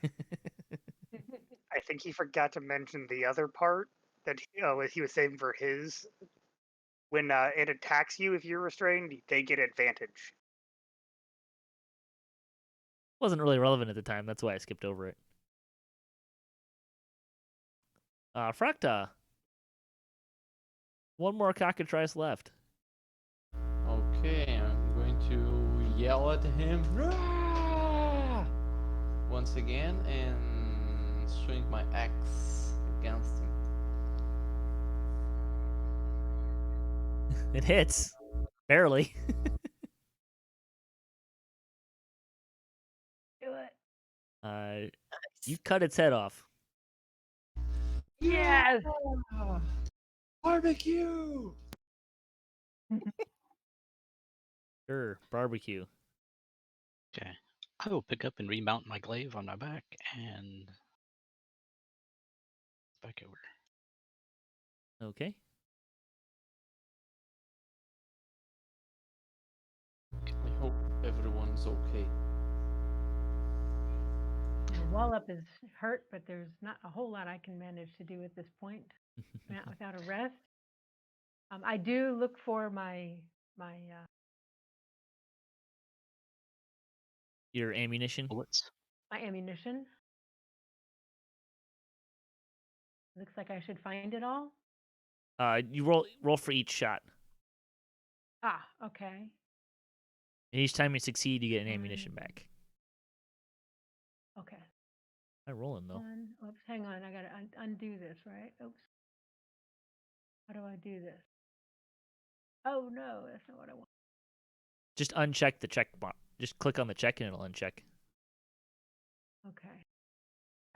I think he forgot to mention the other part that he was saving for his. When it attacks you, if you're restrained, they get advantage. Wasn't really relevant at the time, that's why I skipped over it. Fraktah. One more cockatrice left. Okay, I'm going to yell at him once again and swing my axe against him. It hits. Barely. Do it. You cut its head off. Yes. Barbecue! Sure, barbecue. okay. I will pick up and remount my glaive on my back and back over. Okay. I hope everyone's okay. Wallop is hurt, but there's not a whole lot I can manage to do at this point. Not without a rest. I do look for my Your ammunition. Bullets. my ammunition. Looks like I should find it all. You roll for each shot. Ah, okay. And each time you succeed, you get an ammunition back. Okay. I'm rolling though. Oops, hang on. I gotta undo this, right? Oops. How do I do this? Oh no, that's not what I want. Just uncheck the check box. Just click on the check and it'll uncheck. Okay.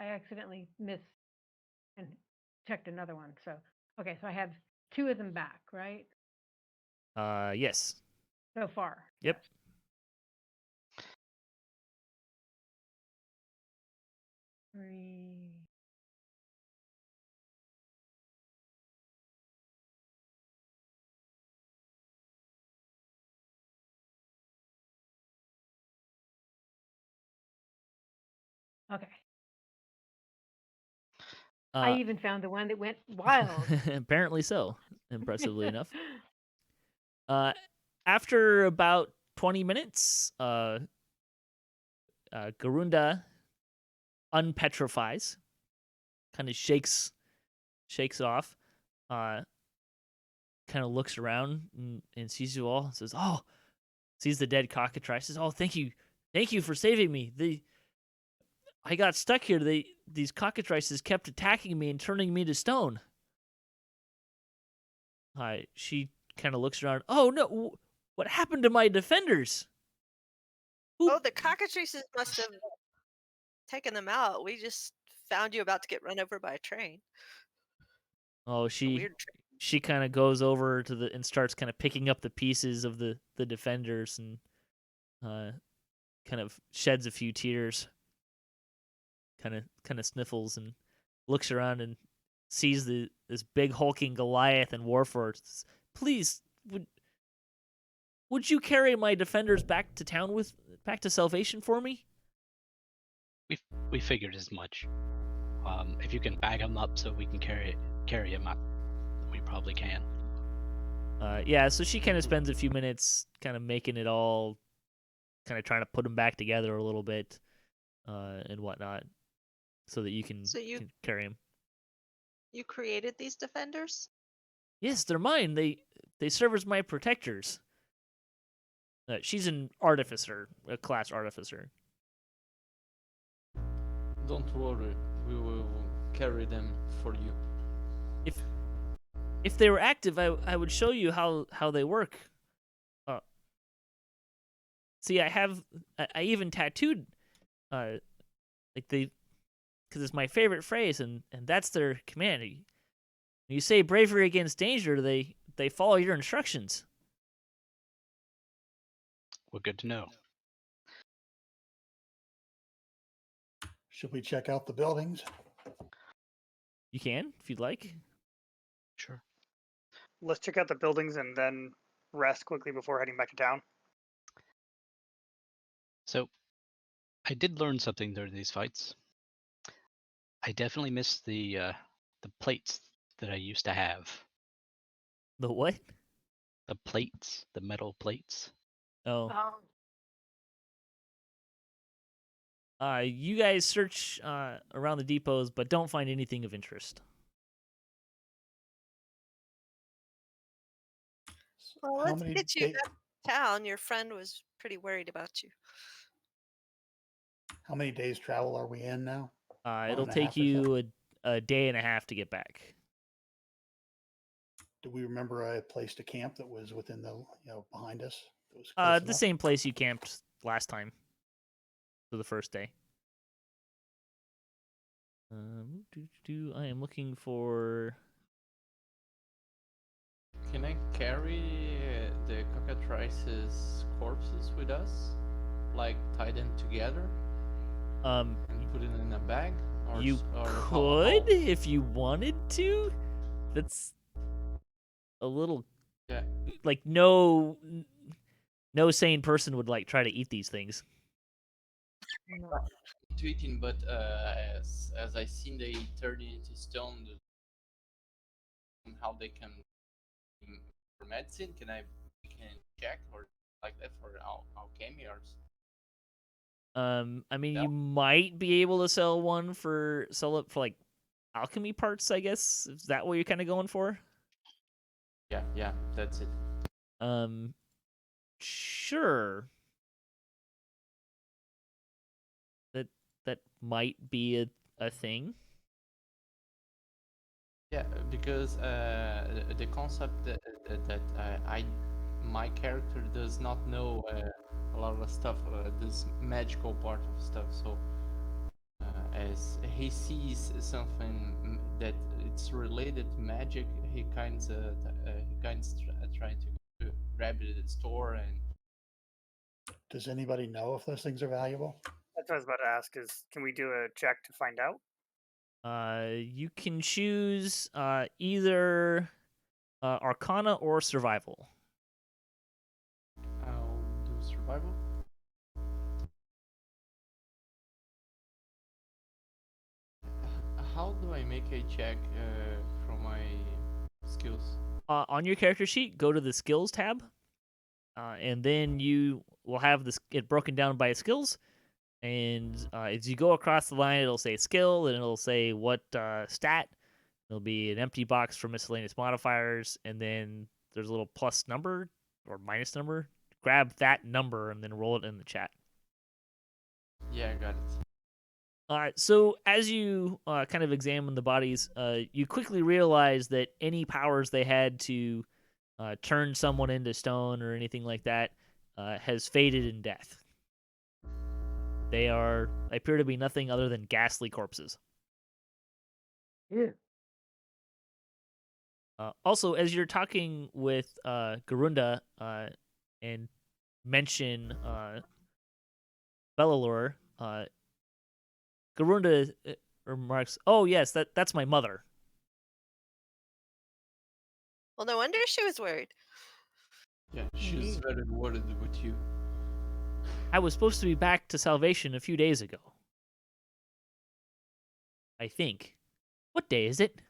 I accidentally missed and checked another one. So okay, so I have 2 of them back, right? Yes. So far. Yep. Yes. Three. Okay. I even found the one that went wild. Apparently so. Impressively enough. After about 20 minutes, Garunda unpetrifies, kind of shakes it off, kind of looks around and sees you all, and says, "Oh," sees the dead cockatrice, says, "Oh, thank you for saving me. I got stuck here. These cockatrices kept attacking me and turning me to stone." She kind of looks around. "Oh no, what happened to my defenders?" Oh, the cockatrices must have taken them out. We just found you about to get run over by a train. Oh, A weird train. she kind of goes over to and starts kind of picking up the pieces of the defenders and kind of sheds a few tears. Kind of sniffles and looks around and sees this big hulking Goliath and Warforged. "Please, would you carry my defenders back to Salvation for me?" We figured as much. If you can bag him up so we can carry him up, we probably can. Yeah, so she kind of spends a few minutes kind of making it all, kind of trying to put them back together a little bit, and whatnot, so that you can, can carry him. You created these defenders? Yes, they're mine. They serve as my protectors. She's an artificer, a class artificer. Don't worry, we will carry them for you. If they were active, I would show you how they work. See, I even tattooed, like because it's my favorite phrase, and that's their command. When you say bravery against danger, they follow your instructions. Well, good to know. Should we check out the buildings? You can, if you'd like. Sure. Let's check out the buildings and then rest quickly before heading back to town. So, I did learn something during these fights. I definitely miss the plates that I used to have. The what? The plates, the metal plates. Oh. You guys search around the depots, but don't find anything of interest. Well, let's get you back to town. Your friend was pretty worried about you. How many days travel are we in now? It'll take you a day and a half to get back. Do we remember a place to camp that was within the, behind us? That was close The enough? same place you camped last time for the first day. I am looking for. Can I carry the cockatrices' corpses with us? Like tie them together? And put it in a bag? You could if you wanted to. That's a little. Yeah. Like no sane person would try to eat these things. To eating, but as I seen they turn into stone, how they can for medicine? Can I check or like that for alchemy or? I mean, you might be able to sell it for alchemy parts, I guess. Is that what you're kind of going for? Yeah, that's it. Sure. That might be a thing. Yeah, because the concept that my character does not know a lot of stuff, this magical part of stuff. So as he sees something that it's related to magic, he kinds trying to grab it at the store. And does anybody know if those things are valuable? That's what I was about to ask. Can we do a check to find out? You can choose either Arcana or Survival. I'll do Survival. How do I make a check from my Skills. On your character sheet, go to the skills tab, and then you will have it broken down by skills. And as you go across the line, it'll say skill, and it'll say what stat. There'll be an empty box for miscellaneous modifiers, and then there's a little plus number or minus number. Grab that number and then roll it in the chat. Yeah, I got it. So as you kind of examine the bodies, you quickly realize that any powers they had to turn someone into stone or anything like that has faded in death. They appear to be nothing other than ghastly corpses. Yeah. Also, as you're talking with Garunda and mention Bellalore, Garunda remarks, "Oh yes, that's my mother." Well, no wonder she was worried. Yeah, she's very worried with you. I was supposed to be back to Salvation a few days ago. I think. What day is it?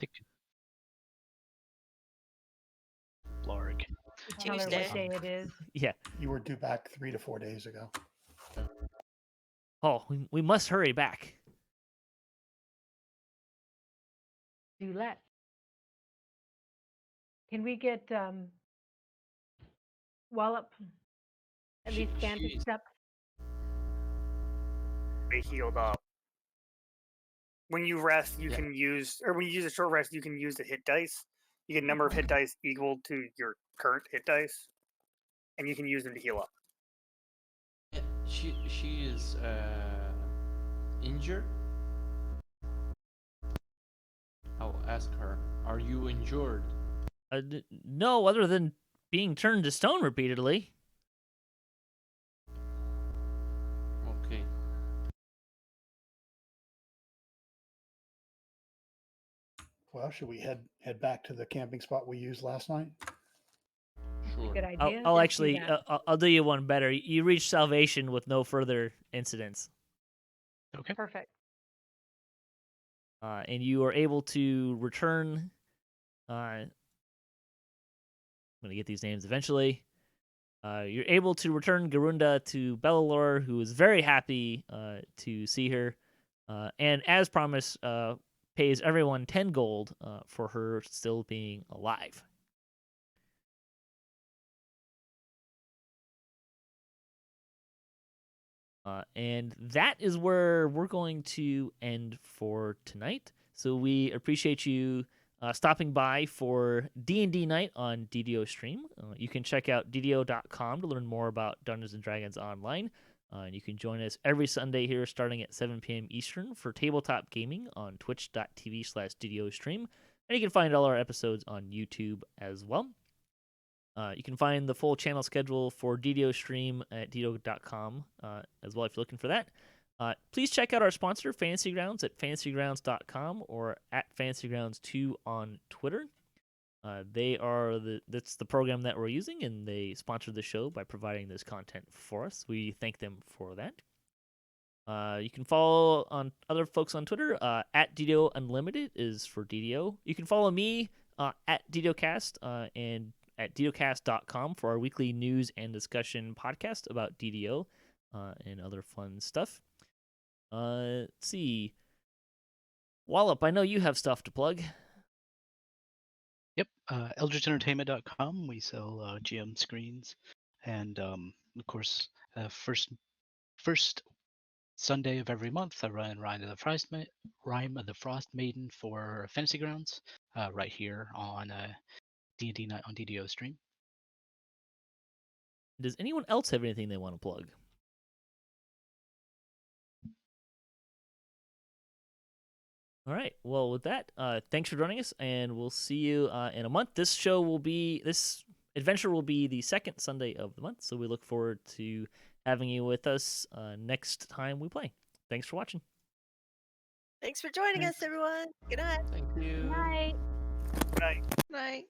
Blarg. Tell her Tuesday. what day it is. Yeah. You were due back 3 to 4 days ago. Oh, we must hurry back. Do let. Can we get Wallop at She- least bandaged she's- up? They healed up. When you rest, you Yeah. can use, or when you use a short rest, you can use the hit dice. You get a number of hit dice equal to your current hit dice, and you can use them to heal up. Yeah, she is injured. I'll ask her. Are you injured? No, other than being turned to stone repeatedly. Okay. Well, should we head back to the camping spot we used last night? Sure. Good idea. I'll Let's actually, do that. I'll do you one better. You reach Salvation with no further incidents. Okay. Perfect. And you are able to return. I'm going to get these names eventually. You're able to return Garunda to Bellalore, who is very happy to see her. And as promised, pays everyone 10 gold for her still being alive. And that is where we're going to end for tonight. So we appreciate you stopping by for D&D night on DDOstream. You can check out DDO.com to learn more about Dungeons & Dragons online. And you can join us every Sunday here starting at 7 p.m. Eastern for tabletop gaming on twitch.tv/DDOstream. And you can find all our episodes on YouTube as well. You can find the full channel schedule for DDOstream at DDO.com as well if you're looking for that. Please check out our sponsor, Fantasy Grounds, at fantasygrounds.com or at fantasygrounds2 on Twitter. That's the program that we're using, and they sponsor the show by providing this content for us. We thank them for that. You can follow on other folks on Twitter. At DDO Unlimited is for DDO. You can follow me at DDOcast and at DDOcast.com for our weekly news and discussion podcast about DDO and other fun stuff. Let's see. Wallop, I know you have stuff to plug. Yep. EldritchEntertainment.com. We sell GM screens, and of course, first Sunday of every month, I run Rime of the Frost Maiden for Fantasy Grounds, right here on D&D night on DDOstream. Does anyone else have anything they want to plug? All right. Well, with that, thanks for joining us, and we'll see you in a month. This adventure will be the second Sunday of the month, so we look forward to having you with us next time we play. Thanks for watching. Thanks for joining us, everyone. Good night. Thank you. Night. Night. Night.